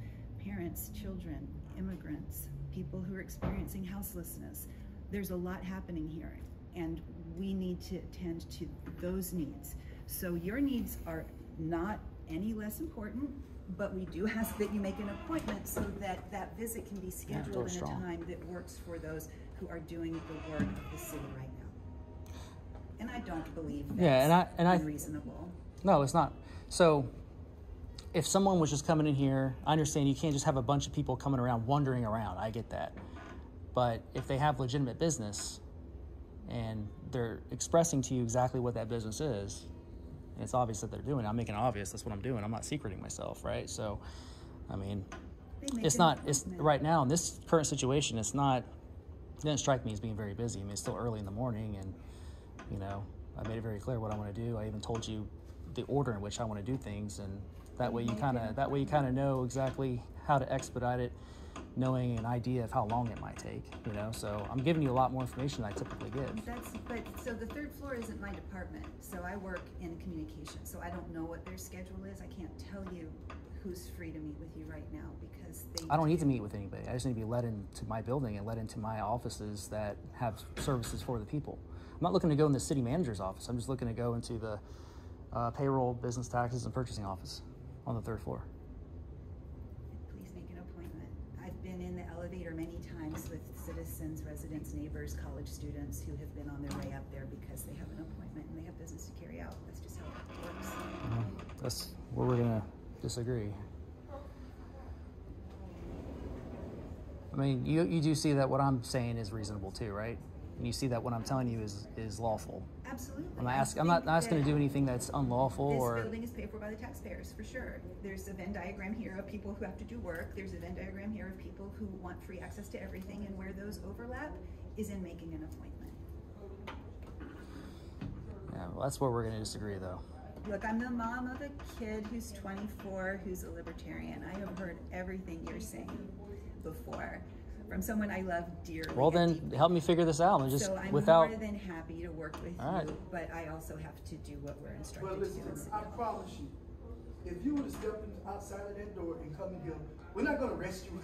parents, children, immigrants, people who are experiencing houselessness. There's a lot happening here, and we need to attend to those needs. So your needs are not any less important, but we do ask that you make an appointment so that that visit can be scheduled in a time that works for those who are doing the work of the city right now. And I don't believe that's unreasonable. No, it's not. So if someone was just coming in here, I understand you can't just have a bunch of people coming around wandering around. I get that. But if they have legitimate business and they're expressing to you exactly what that business is, and it's obvious that they're doing it. I'm making it obvious. That's what I'm doing. I'm not secreting myself, right? So, I mean, it's right now in this current situation, it didn't strike me as being very busy. I mean, it's still early in the morning, and, you know, I made it very clear what I want to do. I even told you the order in which I want to do things, and that way you kind of know exactly how to expedite it, knowing an idea of how long it might take, you know. So I'm giving you a lot more information than I typically give. So the third floor isn't my department. So I work in communications. So I don't know what their schedule is. I can't tell you who's free to meet with you right now, because I don't need to meet with anybody. I just need to be let into my building and let into my offices that have services for the people. I'm not looking to go in the city manager's office. I'm just looking to go into the payroll, business taxes, and purchasing office on the third floor. Please make an appointment. I've been in the elevator many times with citizens, residents, neighbors, college students who have been on their way up there because they have an appointment and they have business to carry out. That's just how it works. That's where we're gonna disagree. I mean, you do see that what I'm saying is reasonable too, right? And you see that what I'm telling you is lawful. Absolutely. I'm not asking to do anything that's unlawful this or. Building is paid for by the taxpayers, for sure. There's a Venn diagram here of people who have to do work. There's a Venn diagram here of people who want free access to everything, and where those overlap is in making an appointment. Yeah, well, that's where we're going to disagree, though. Look, I'm the mom of a kid who's 24, who's a libertarian. I have heard everything you're saying before from someone I love dearly. Well, then help me figure this out. And just so I'm without. more than happy to work with All right. you, but I also have to do what we're instructed Well, to listen, do in City I Hall. promise you, if you were to step outside of that door and come in here, we're not going to arrest you.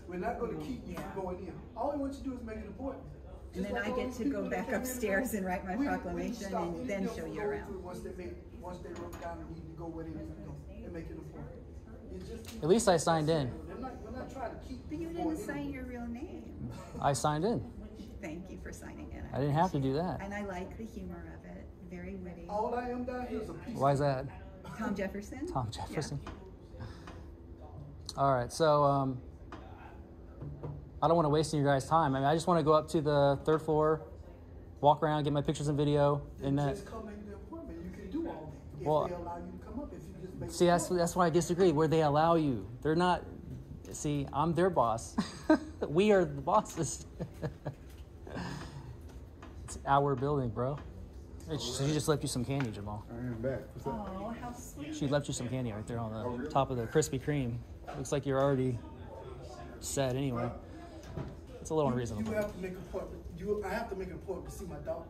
We're not going to keep you from going in. All we want you to do is make an appointment. And then I get to go back upstairs and write my proclamation and then show you around. Once they wrote down and need to go where they need to go and make an appointment. At least I signed in. We're not trying to keep. But you didn't sign your real name. I signed in. Thank you for signing in. I didn't have to do that. And I like the humor of it. Very witty. All I am down here is a piece. Why is that? Tom Jefferson? Tom Jefferson. Yeah. All right, so I don't want to waste any of your guys' time. I mean, I just want to go up to the 3rd floor, walk around, get my pictures and video. And that. Just come make the appointment. You can do all that. If Well, they allow you to come up, if you just make. See, that's why I disagree. Where they allow you, they're not. See, I'm their boss. We are the bosses. It's our building, bro. She just left you some candy, Jamal. I am back. What's up? Oh, how sweet. She left you some candy right there on the really? top of the Krispy Kreme. Looks like you're already set anyway. It's a little unreasonable. You have to make an appointment. I have to make an appointment to see my doctor.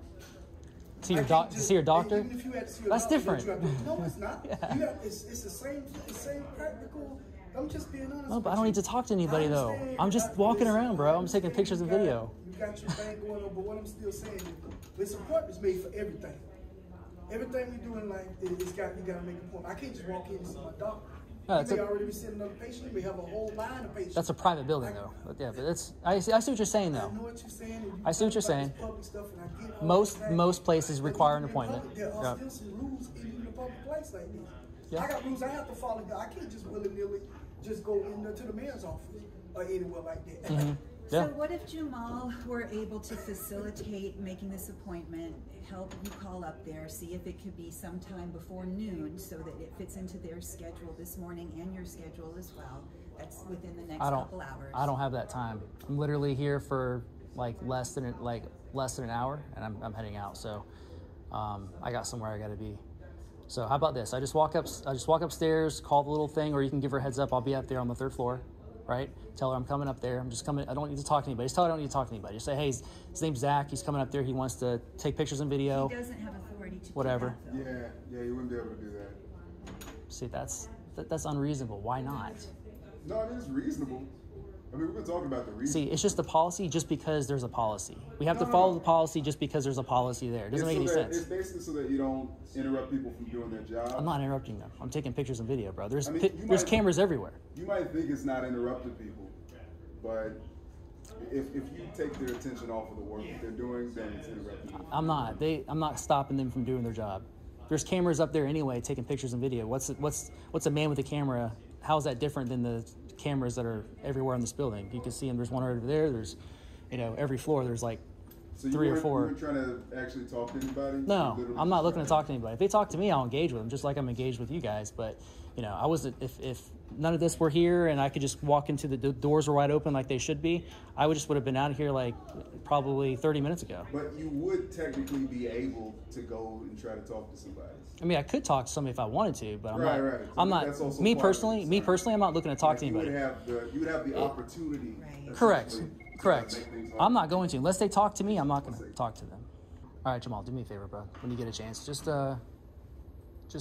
See your doctor? Even if you had to see your That's doctor, different. No, it's not. Yeah. It's the same practical. I'm just being honest. No, but I don't need to talk to anybody though. I'm just walking around, bro. I'm taking pictures and video. You got your thing going on, but what I'm still saying is this appointment's made for everything. Everything we do in life, you got to make an appointment. I can't just walk in and see my doctor. You may already be seeing another patient. You may have a whole line of patients. That's a private building though. But yeah, but it's I see what you're saying though. I know what you're saying. I see what you're saying. Public stuff, and I get all that. Most places require an appointment. There are still some rules in a public place like this. Yeah. I got rules I have to follow. I can't just willy-nilly just go into the mayor's office or anywhere like that. Mm-hmm. Yeah. So what if Jamal were able to facilitate making this appointment, help you call up there, see if it could be sometime before noon so that it fits into their schedule this morning and your schedule as well. That's within the next couple hours. I don't have that time. I'm literally here for less than an hour, and I'm heading out. So I got somewhere I got to be. So how about this? I just walk upstairs, call the little thing, or you can give her a heads up. I'll be up there on the 3rd floor, right? Tell her I'm coming up there. I'm just coming. I don't need to talk to anybody. Just tell her I don't need to talk to anybody. Just say, hey, his name's Zach. He's coming up there. He wants to take pictures and video. He doesn't have authority to whatever. do that, Yeah, you wouldn't be able to do that. See, that's unreasonable. Why not? No, it is reasonable. I mean, we've been talking about the reason. See, it's just a policy just because there's a policy. We have to follow the policy just because there's a policy there. It doesn't make any sense. It's basically so that you don't interrupt people from doing their job. I'm not interrupting them. I'm taking pictures and video, bro. There's cameras cameras everywhere. You might think it's not interrupting people, but if you take their attention off of the work that they're doing, then it's interrupting them. I'm not stopping them from doing their job. There's cameras up there anyway, taking pictures and video. What's a man with a camera? How is that different than the cameras that are everywhere in this building? You can see them. There's one right over there. There's, every floor. There's like 3 or 4. You weren't trying to actually talk to anybody? No, I'm not looking to talk to anybody. If they talk to me, I'll engage with them, just like I'm engaged with you guys. But I wasn't. If none of this were here and I could just walk into the doors were wide open like they should be, I would have been out of here like probably 30 minutes ago. But you would technically be able to go and try to talk to somebody. I mean, I could talk to somebody if I wanted to, but Right. So I'm not. Me personally, I'm not looking to talk to You anybody. would have the opportunity. Correct. I'm not going to unless they talk to me. I'm not going to talk to them. All right, Jamal, do me a favor, bro. When you get a chance, just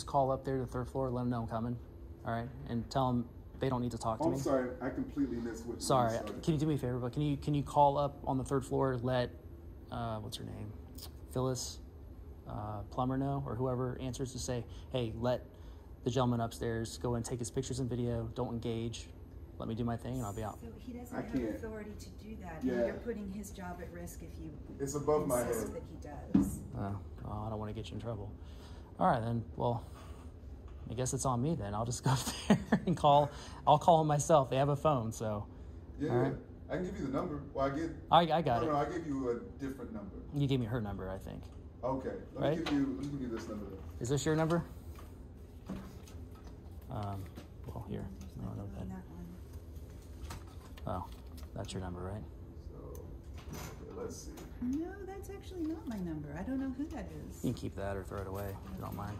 call up there to the 3rd floor, let them know I'm coming. All right, and tell them they don't need to talk to me. I'm sorry, I completely missed what you Sorry, started. can you do me a favor, but can you call up on the 3rd floor? Let what's her name, Phyllis Plummer know, or whoever answers, to say, hey, let the gentleman upstairs go and take his pictures and video. Don't engage. let me do my thing and I'll be out. So he doesn't I have can't. authority to do that. Yeah. And you're putting his job at risk if you It's above my insist head. that he does. Well, I don't want to get you in trouble. All right, then. Well, I guess it's on me then. I'll just go up there and call. I'll call him myself. They have a phone, so. Yeah, all right. I can give you the number. Well, I got it. No, I gave you a different number. You gave me her number, I think. Okay. Let me give you this number. Is this your number? Well, here. I don't know On that. that one. Oh, that's your number, right? So, okay, let's see. No, that's actually not my number. I don't know who that is. You can keep that or throw it away if you don't mind.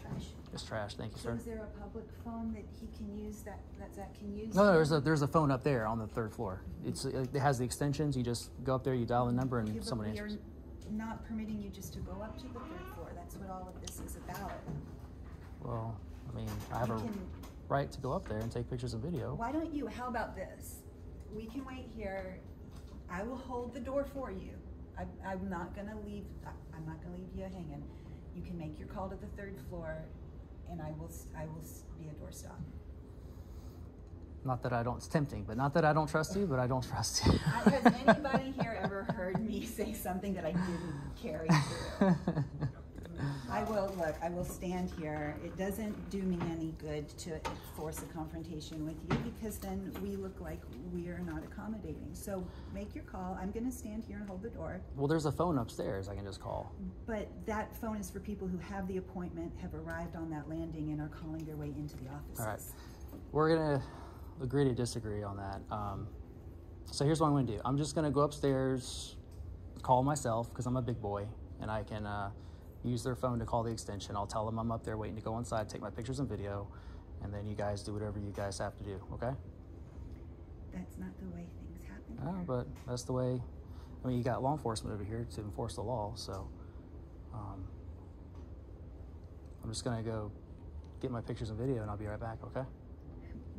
Trash. It's trash. Thank you, So sir. is there a public phone that he can use that Zach can use? No, there's a phone up there on the 3rd floor. It has the extensions. You just go up there, you dial the number, and Yeah, but somebody we are answers. not permitting you just to go up to the 3rd floor. That's what all of this is about. Well, I mean, I have You a can- right to go up there and take pictures and video. Why don't you, how about this? We can wait here. I will hold the door for you. I'm not gonna leave you hanging. You can make your call to the 3rd floor and I will be a doorstop. Not that I don't, it's tempting, but not that I don't trust you, but I don't trust you. Has anybody here ever heard me say something that I didn't carry through? I will stand here. It doesn't do me any good to force a confrontation with you because then we look like we are not accommodating. So make your call. I'm gonna stand here and hold the door. Well, there's a phone upstairs I can just call. But that phone is for people who have the appointment, have arrived on that landing and are calling their way into the offices. All right. We're going to agree to disagree on that. So here's what I'm going to do. I'm just going to go upstairs, call myself because I'm a big boy, and I can use their phone to call the extension. I'll tell them I'm up there waiting to go inside, take my pictures and video, and then you guys do whatever you guys have to do, okay? That's not the way things happen. Oh, but that's the way, I mean, you got law enforcement over here to enforce the law, so I'm just going to go get my pictures and video, and I'll be right back, okay?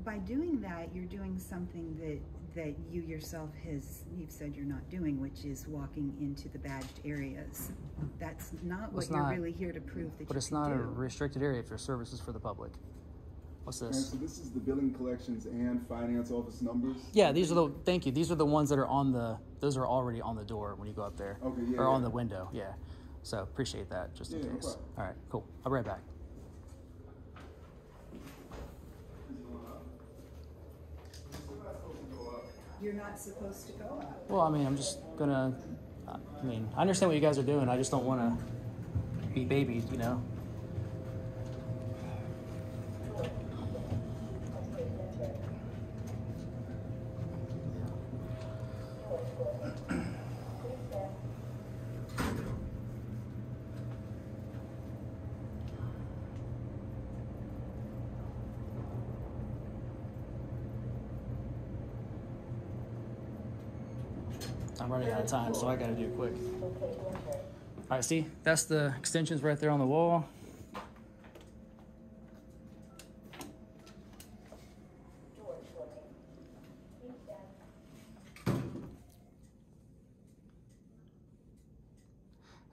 By doing that, you're doing something that you yourself you've said you're not doing, which is walking into the badged areas. That's not what you're really here to prove that you can do. But it's not a restricted area if your service is for the public. What's And this? so this is the billing, collections, and finance office numbers? Yeah, these are the, thank you. These are the ones that are on the, those are already on the door when you go up there. Okay, yeah, Or on yeah. the window, yeah. So appreciate that, just in Yeah, no case. problem. All right, cool. I'll be right back. You're not supposed to go up. Well, I mean, I'm just gonna, I mean, I understand what you guys are doing. I just don't want to be babied, you know? I'm running out of time, so I gotta do it quick. All right, see, that's the extensions right there on the wall.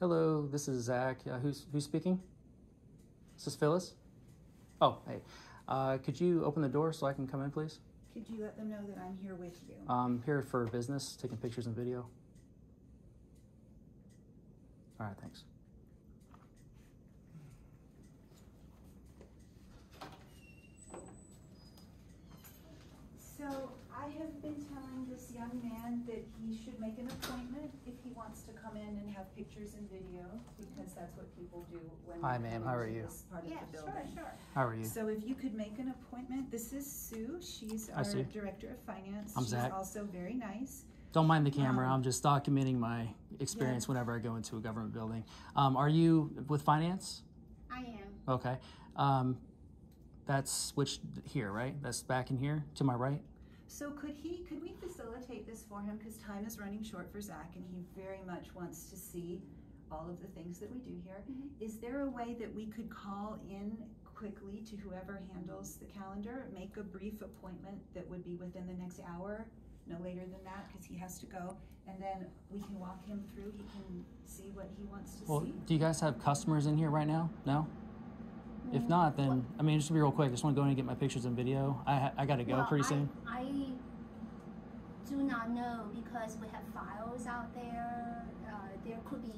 Hello, this is Zach. Who's speaking? Is this Phyllis? Oh, hey. Could you open the door so I can come in, please? Could you let them know that I'm here with you? I'm here for business, taking pictures and video. All right, thanks. So I have been telling this young man that he should make an appointment if he wants to come in and have pictures and video, because that's what people do when Hi, they ma'am. come How are into you? this part Yeah, of the sure, building. sure. How are you? So if you could make an appointment, this is Sue. She's Hi, our Sue. director of finance. I'm She's Zach. also very nice. Don't mind the camera. Um, I'm just documenting my experience yeah. whenever I go into a government building. Are you with finance? I am. Okay. That's switched here, right? That's back in here to my right? So could we facilitate this for him, because time is running short for Zach and he very much wants to see all of the things that we do here. Is there a way that we could call in quickly to whoever handles the calendar, make a brief appointment that would be within the next hour, no later than that, because he has to go, and then we can walk him through, he can see what he wants to Well, see? do you guys have customers in here right now? No? If not, then, I mean, just to be real quick, I just want to go in and get my pictures and video. I got to go pretty soon. I do not know because we have files out there. There could be,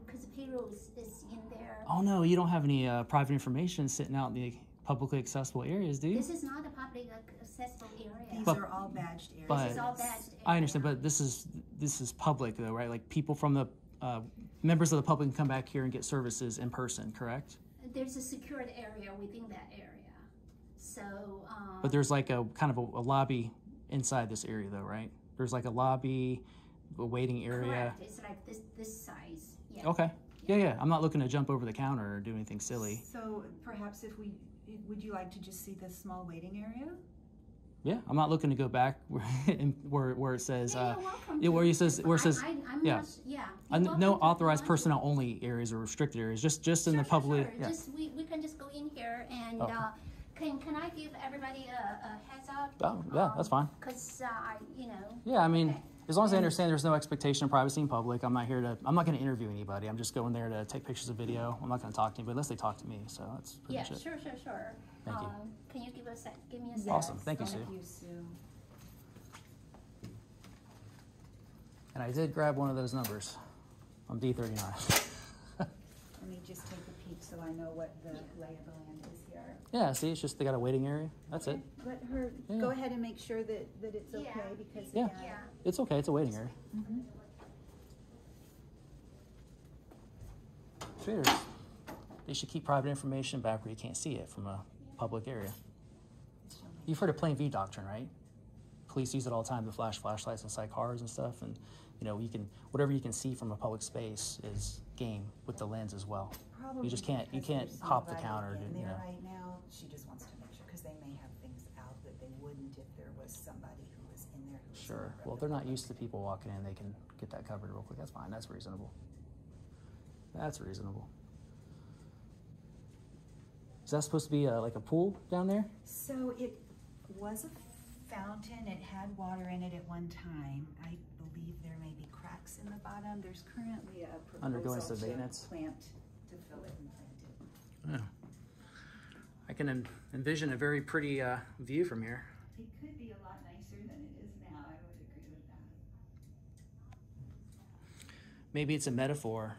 because payroll is in there. Oh, no, you don't have any private information sitting out in the publicly accessible areas, do you? This is not a public accessible area. These are all badged areas. But This is all badged area. I understand, but this is public, though, right? Like, people from the, members of the public can come back here and get services in person, correct? There's a secured area within that area. So, But there's like a kind of a lobby inside this area, though, right? There's like a lobby, a waiting area. correct. It's like this size. Yeah. Okay. Yeah. I'm not looking to jump over the counter or do anything silly. So perhaps would you like to just see the small waiting area? Yeah, I'm not looking to go back where it says Yeah, you're welcome yeah, where to. it says I'm yeah. not, yeah. You're welcome No to authorized go on. personnel only areas or restricted areas, just in Sure, the public. Sure. Yeah. Just we can just go in here and Okay. can I give everybody a heads up? Oh, yeah, that's fine. Because Yeah, I mean, okay. as long as I understand there's no expectation of privacy in public, I'm not going to interview anybody. I'm just going there to take pictures of video. I'm not going to talk to anybody unless they talk to me. So that's pretty Yeah, much it. sure. Thank you. Can you give me a second? Awesome. Thank you, Sue. Thank you, Sue. And I did grab one of those numbers on D39. Let me just take a peek so I know what the lay of the land is here. Yeah, see, it's just they got a waiting area. That's it. Let her Yeah. go ahead and make sure that it's Yeah. okay because Yeah. again, It's okay. It's a waiting area. Traders, they should keep private information back where you can't see it from a public area. You've heard of plain view doctrine, right? Police use it all the time to flash flashlights inside cars and stuff, and whatever you can see from a public space is game with the lens as well. probably You just can't because there's hop the nobody counter. in You there know. right now. She just wants to make sure because they may have things out that they wouldn't if there was somebody who was in there. Who was Sure. in Well, if they're not used to people walking in, they can get that covered real quick. That's fine. That's reasonable. That's reasonable. Is that supposed to be like a pool down there? So it was a fountain. It had water in it at one time. I believe there may be cracks in the bottom. There's currently a proposal Undergoing some to maintenance. plant to fill it and plant it. Yeah. I can envision a very pretty view from here. It could be a lot nicer than it is now. I would agree with that. Maybe it's a metaphor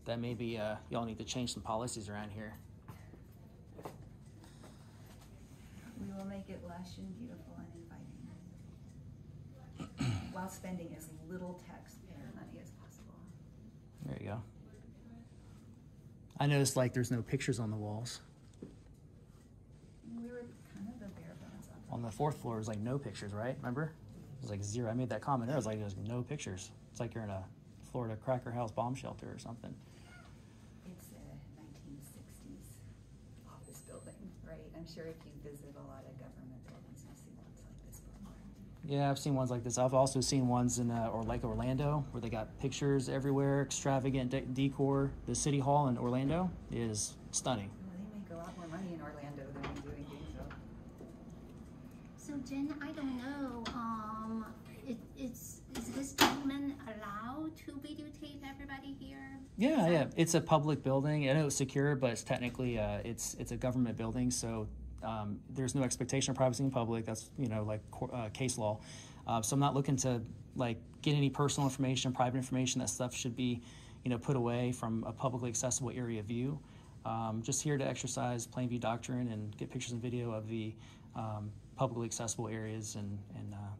that maybe y'all need to change some policies around here. We will make it lush and beautiful and inviting while spending as little taxpayer money as possible. There you go. I noticed like there's no pictures on the walls. We were kind of the bare bones on On the fourth floor, there's like no pictures, right? Remember? It was like zero. I made that comment there. I was like, there's no pictures. It's like you're in a Florida Cracker House bomb shelter or something. It's a 1960s office building, right? I'm sure if you visit a lot of government buildings, you see ones like this before. Yeah, I've seen ones like this. I've also seen ones in Orlando where they got pictures everywhere, extravagant decor. The city hall in Orlando is stunning. Well, they make a lot more money in Orlando than we do in Gainesville. So Jen, I don't know. Is this gentleman allowed to videotape everybody here? Yeah. It's a public building. I know it's secure, but it's technically it's a government building, so there's no expectation of privacy in public. That's case law. So I'm not looking to like get any personal information, private information. That stuff should be put away from a publicly accessible area view. Just here to exercise plain view doctrine and get pictures and video of the publicly accessible areas, and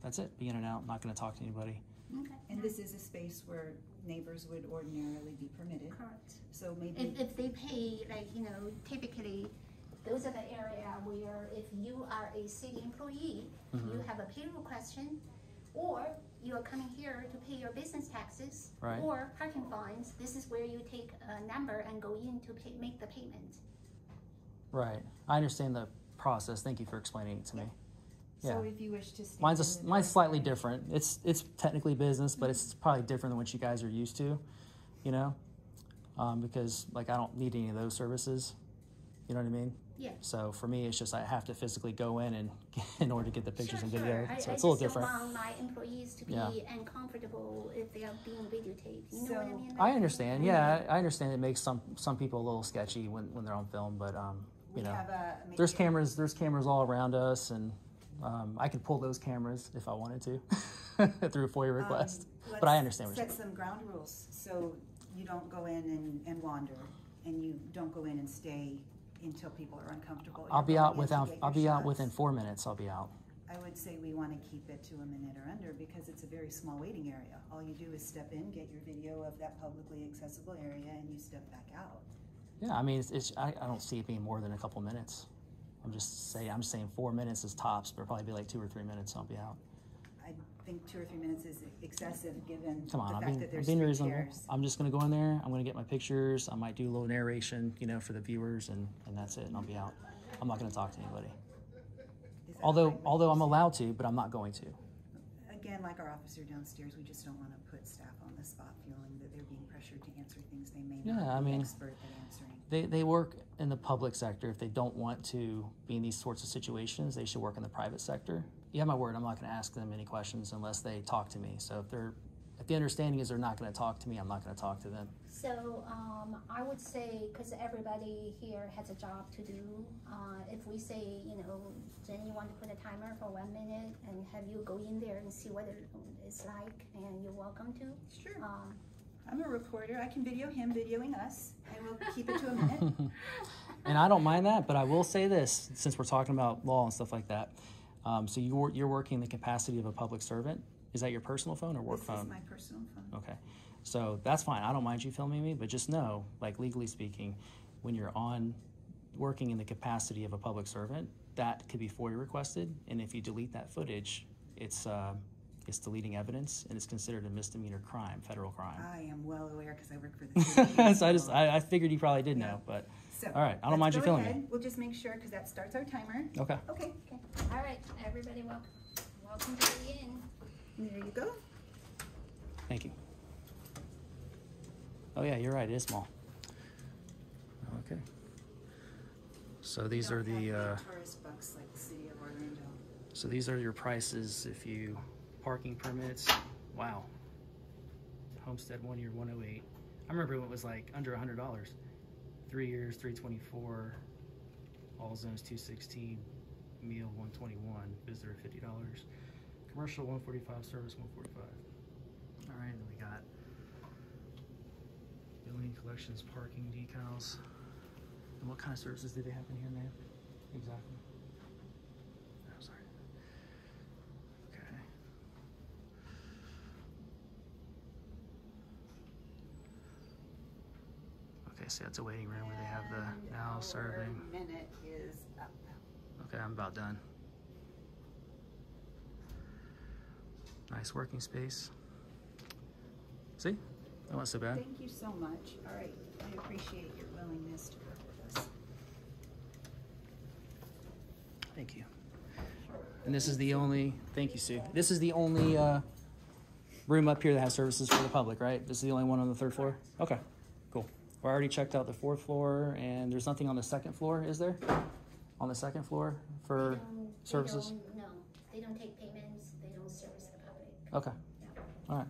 that's it. Be in and out. I'm not going to talk to anybody. Okay. And this is a space where neighbors would ordinarily be permitted. Correct. So maybe If they pay, typically, those are the area where if you are a city employee, you have a payroll question, or you are coming here to pay your business taxes, Right. or parking fines, this is where you take a number and go in to make the payment. Right. I understand the process. Thank you for explaining it to me. So Yeah. if you wish to stay Mine's in the mine's slightly doorway- different. It's technically business, but it's probably different than what you guys are used to, because like I don't need any of those services. You know what I mean? Yeah. So for me, it's just I have to physically go in and in order to get the pictures and video. I So it's a little just different. don't want my employees to be Yeah. uncomfortable if they are being videotaped. You know what I mean? I understand. Yeah, I understand. It makes some people a little sketchy when they're on film, but you know, have a there's cameras all around us, and I could pull those cameras if I wanted to through a FOIA request. But I understand what you're saying. Set some ground rules so you don't go in and wander, and you don't go in and stay until people are uncomfortable. I'll be out within 4 minutes. I'll be out. I would say we want to keep it to a minute or under because it's a very small waiting area. All you do is step in, get your video of that publicly accessible area, and you step back out. Yeah, I mean, I don't see it being more than a couple minutes. I'm saying 4 minutes is tops, but it'll probably be like 2 or 3 minutes. I'll be out. I think 2 or 3 minutes is excessive given Come on, the I'm fact that there's being 3 reasonable. chairs. I'm just gonna go in there. I'm gonna get my pictures. I might do a little narration, you know, for the viewers, and that's it. And I'll be out. I'm not gonna talk to anybody. Although I'm allowed to, but I'm not going to. Again, like our officer downstairs, we just don't want to put staff on the spot feeling that they're being pressured to answer things they may not be expert at answering. They work in the public sector. If they don't want to be in these sorts of situations, they should work in the private sector. You have my word, I'm not going to ask them any questions unless they talk to me. So if the understanding is they're not going to talk to me, I'm not going to talk to them. So I would say, because everybody here has a job to do, if we say, you know, Jen, you want to put a timer for 1 minute and have you go in there and see what it's like, and you're welcome to. Sure. I'm a reporter. I can video him videoing us, and we'll keep it to a minute. And I don't mind that, but I will say this, since we're talking about law and stuff like that. So you're working in the capacity of a public servant. Is that your personal phone or work phone? This is my personal phone. Okay. So that's fine. I don't mind you filming me, but just know, like legally speaking, when you're working in the capacity of a public servant, that could be FOIA requested. And if you delete that footage, it's deleting evidence, and it's considered a misdemeanor crime, federal crime. I am well aware because I work for the city. So I figured you probably did know, but so, all right. I don't mind you filming me. We'll just make sure because that starts our timer. Okay. Okay. All right, everybody, welcome to the inn. There you go. Thank you. Oh yeah, you're right. It is small. Okay. So these are the. Tourist bucks like the city of Orlando. So these are your prices if you parking permits. Wow. Homestead 1 year 108. I remember it was like under $100. 3 years 324. All zones 216. Meal 121. Visitor $50. Commercial 145. Service 145. All right, and we got billing, collections, parking, decals. And what kind of services do they have in here, man? Exactly. Oh, sorry. Okay. Okay, so that's a waiting room where they have the now serving. Minute is up. Okay, I'm about done. Nice working space. See? That wasn't so bad. Thank you so much. All right. I appreciate your willingness to work with us. Thank you. And this is the only, thank you, Sue. This is the only room up here that has services for the public, right? This is the only one on the 3rd floor? Okay, cool. We already checked out the 4th floor, and there's nothing on the 2nd floor, is there? On the 2nd floor for services? No, they don't take payments. They don't service the public. Okay. Yeah. All right.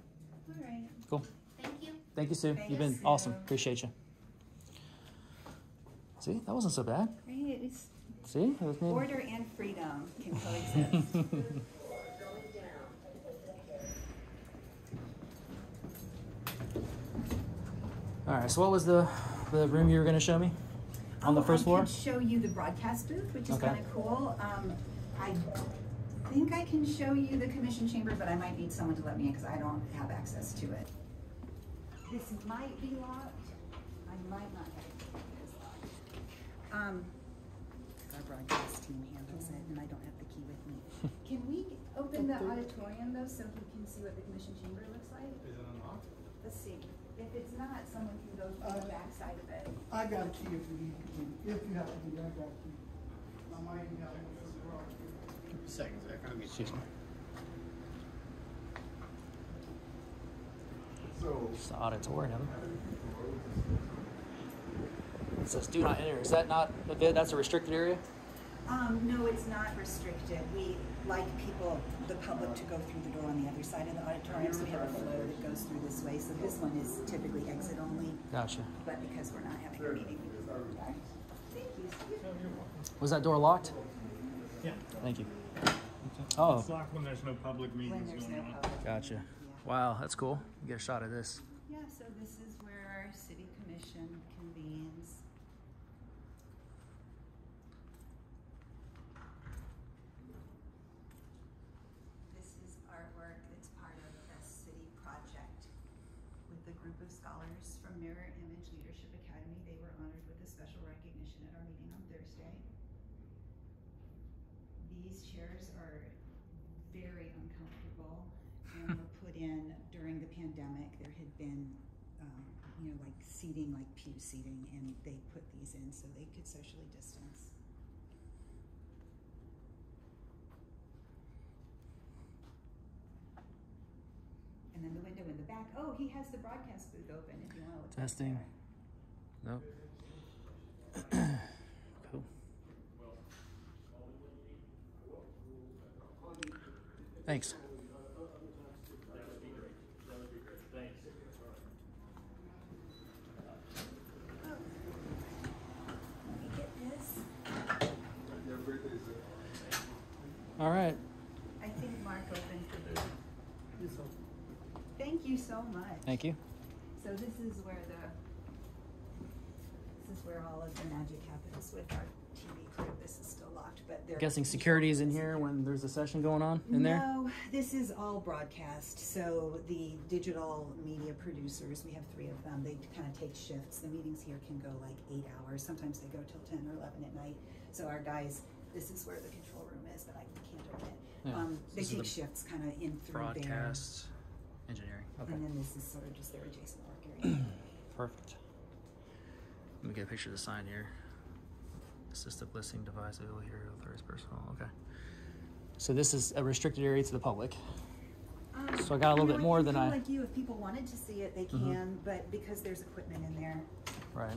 All right. Cool. Thank you. Thank you, Sue. Thank You've you, been Sue. awesome. Appreciate you. See, that wasn't so bad. Right. It's See? It was me. order and freedom can coexist. All right, so what was the room you were going to show me on the 1st floor? I can show you the broadcast booth, which is Okay. kind of cool. I think I can show you the commission chamber, but I might need someone to let me in because I don't have access to it. This might be locked. I might not have it. It is locked. Our broadcast team handles it, and I don't have the key with me. Can we open the auditorium though, so we can see what the commission chamber looks like? Is it unlocked? Let's see. If it's not, someone can go to the back side of it. I got a key if you need to. If you have to do that, I got a key. I might even have one for the garage. Second, Zach. I'll get Excuse me. So, It's the auditorium. It says do not enter. Is that not, that's a restricted area? No, it's not restricted. We like the public to go through the door on the other side of the auditorium, so we have a flow that goes through this way. So this one is typically exit only, Gotcha. but because we're not having a meeting. Thank you. Was that door locked? Yeah. Thank you. Oh. It's locked when there's no public meetings going on. Gotcha. Wow, that's cool. You get a shot of this. Yeah, so this is where our city commission convenes. This is artwork that's part of a city project with a group of scholars from Mirror Image Leadership Academy. They were honored with a special recognition at our meeting on Thursday. These chairs are very uncomfortable and were put in during the pandemic. There had been, you know, like seating, like pew seating, and they put these in so they could socially distance. And then the window in the back. Oh, he has the broadcast booth open if you want to look. Testing. Nope. Cool. Thanks. All right. I think Mark opened the booth. Thank you so much. Thank you. So this is where all of the magic happens with our TV crew. This is still locked, but they're Guessing security is in here when there's a session going on in there? No, this is all broadcast. So the digital media producers, we have 3 of them. They kind of take shifts. The meetings here can go like 8 hours. Sometimes they go till 10 or 11 at night. So our guys, this is where the control room is, but I can't open it. Yeah. They This is take the shifts kind of in through Broadcast engineering. Okay. there. And then this is sort of just their adjacent work area. Perfect. Let me get a picture of the sign here. Assistive listening device available here. Authorities personal. Okay. So this is a restricted area to the public. So I got a little bit more than kinda I. like you, if people wanted to see it, they can, but because there's equipment in there, Right.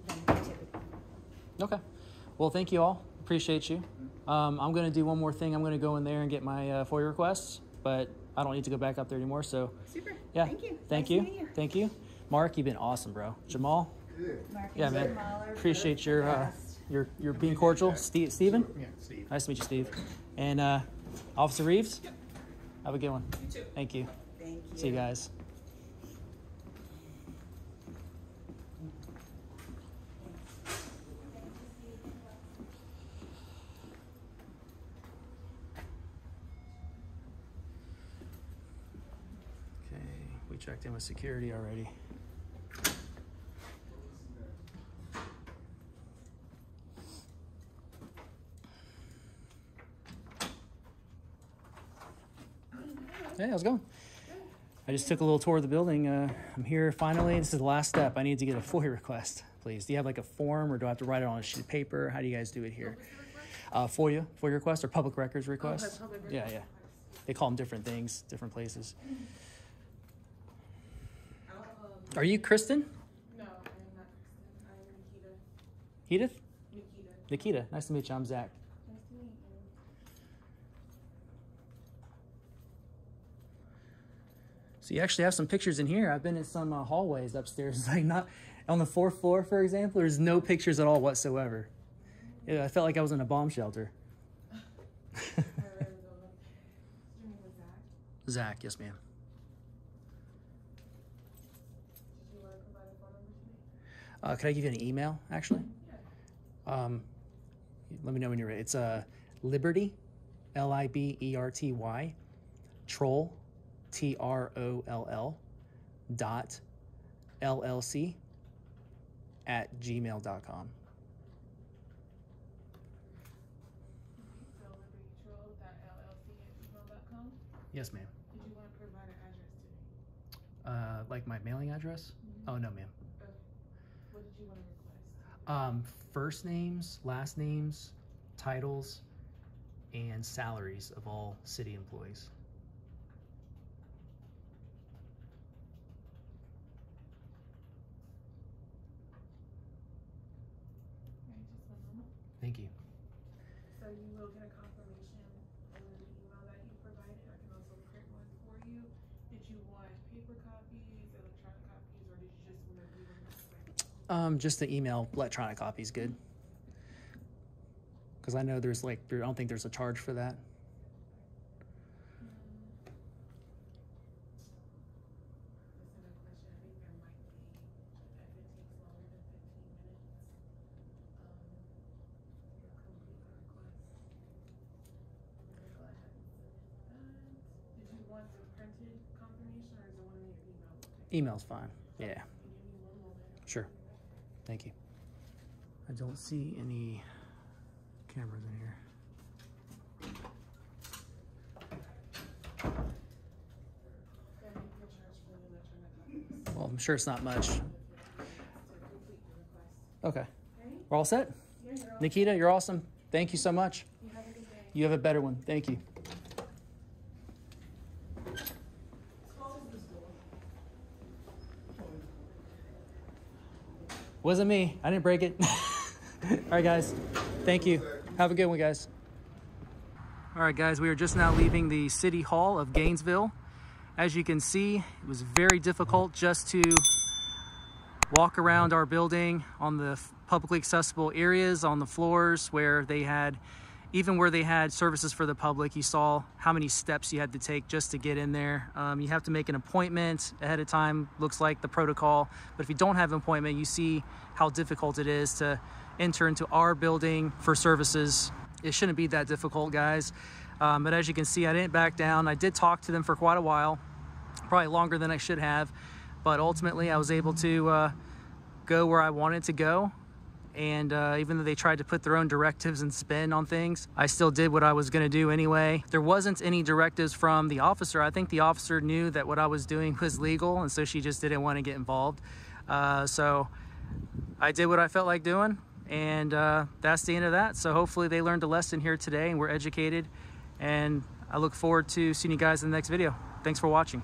then typically. Okay. Well, thank you all. Appreciate you. I'm going to do one more thing. I'm going to go in there and get my FOIA requests, but I don't need to go back up there anymore. So, Super. yeah. Thank you. Thank Nice you. meeting you. Thank you. Mark, you've been awesome, bro. Jamal? Mark Yeah, and man. Jamal are Appreciate both your the best. your being cordial. Steven? Yeah, Steve. Nice to meet you, Steve. And Officer Reeves? Have a good one. You too. Thank you. Thank you. See you guys. Okay, we checked in with security already. Hey, how's it going? I just took a little tour of the building. I'm here finally. This is the last step. I need to get a FOIA request, please. Do you have like a form, or do I have to write it on a sheet of paper? How do you guys do it here? FOIA request or public records request? public Yeah, records yeah. They call them different things, different places. Are you Kristen? No, I am not Kristen. I am Nikita. Edith? Nikita. Nice to meet you. I'm Zach. Nice to meet you. So you actually have some pictures in here. I've been in some hallways upstairs. Like not on the 4th floor, for example. There's no pictures at all whatsoever. Yeah, I felt like I was in a bomb shelter. Zach, yes, ma'am. Did you want to provide a phone number to me? Could I give you an email, actually? Yeah. Let me know when you're ready. It's Liberty, Liberty, Troll, TROLL, dot LLC at gmail.com. So libertytroll.llc@gmail.com. Yes, ma'am. Did you want to provide an address to me? Like my mailing address? Oh, no, ma'am. What did you want to request? First names, last names, titles, and salaries of all city employees. Okay, just one moment. Thank you. So you will get a confirmation over the email that you provided. I can also print one for you. Did you want paper copies, electronic copies, or did you just want to leave them this way? Just the email electronic copy is good. Because I know there's like, I don't think there's a charge for that. Email's fine. Yeah. Sure. Thank you. I don't see any cameras in here. Well, I'm sure it's not much. Okay. We're all set? Nikita, you're awesome. Thank you so much. You have a better one. Thank you. Wasn't me. I didn't break it. All right, guys. Thank you. Have a good one, guys. All right, guys. We are just now leaving the City Hall of Gainesville. As you can see, it was very difficult just to walk around our building on the publicly accessible areas, on the floors where they had, even where they had services for the public, you saw how many steps you had to take just to get in there. You have to make an appointment ahead of time, looks like the protocol. But if you don't have an appointment, you see how difficult it is to enter into our building for services. It shouldn't be that difficult, guys. But as you can see, I didn't back down. I did talk to them for quite a while, probably longer than I should have. But ultimately, I was able to go where I wanted to go. And even though they tried to put their own directives and spin on things, I still did what I was going to do anyway. There wasn't any directives from the officer. I think the officer knew that what I was doing was legal, and so she just didn't want to get involved. So I did what I felt like doing, and that's the end of that. So hopefully they learned a lesson here today and we're educated, and I look forward to seeing you guys in the next video. Thanks for watching.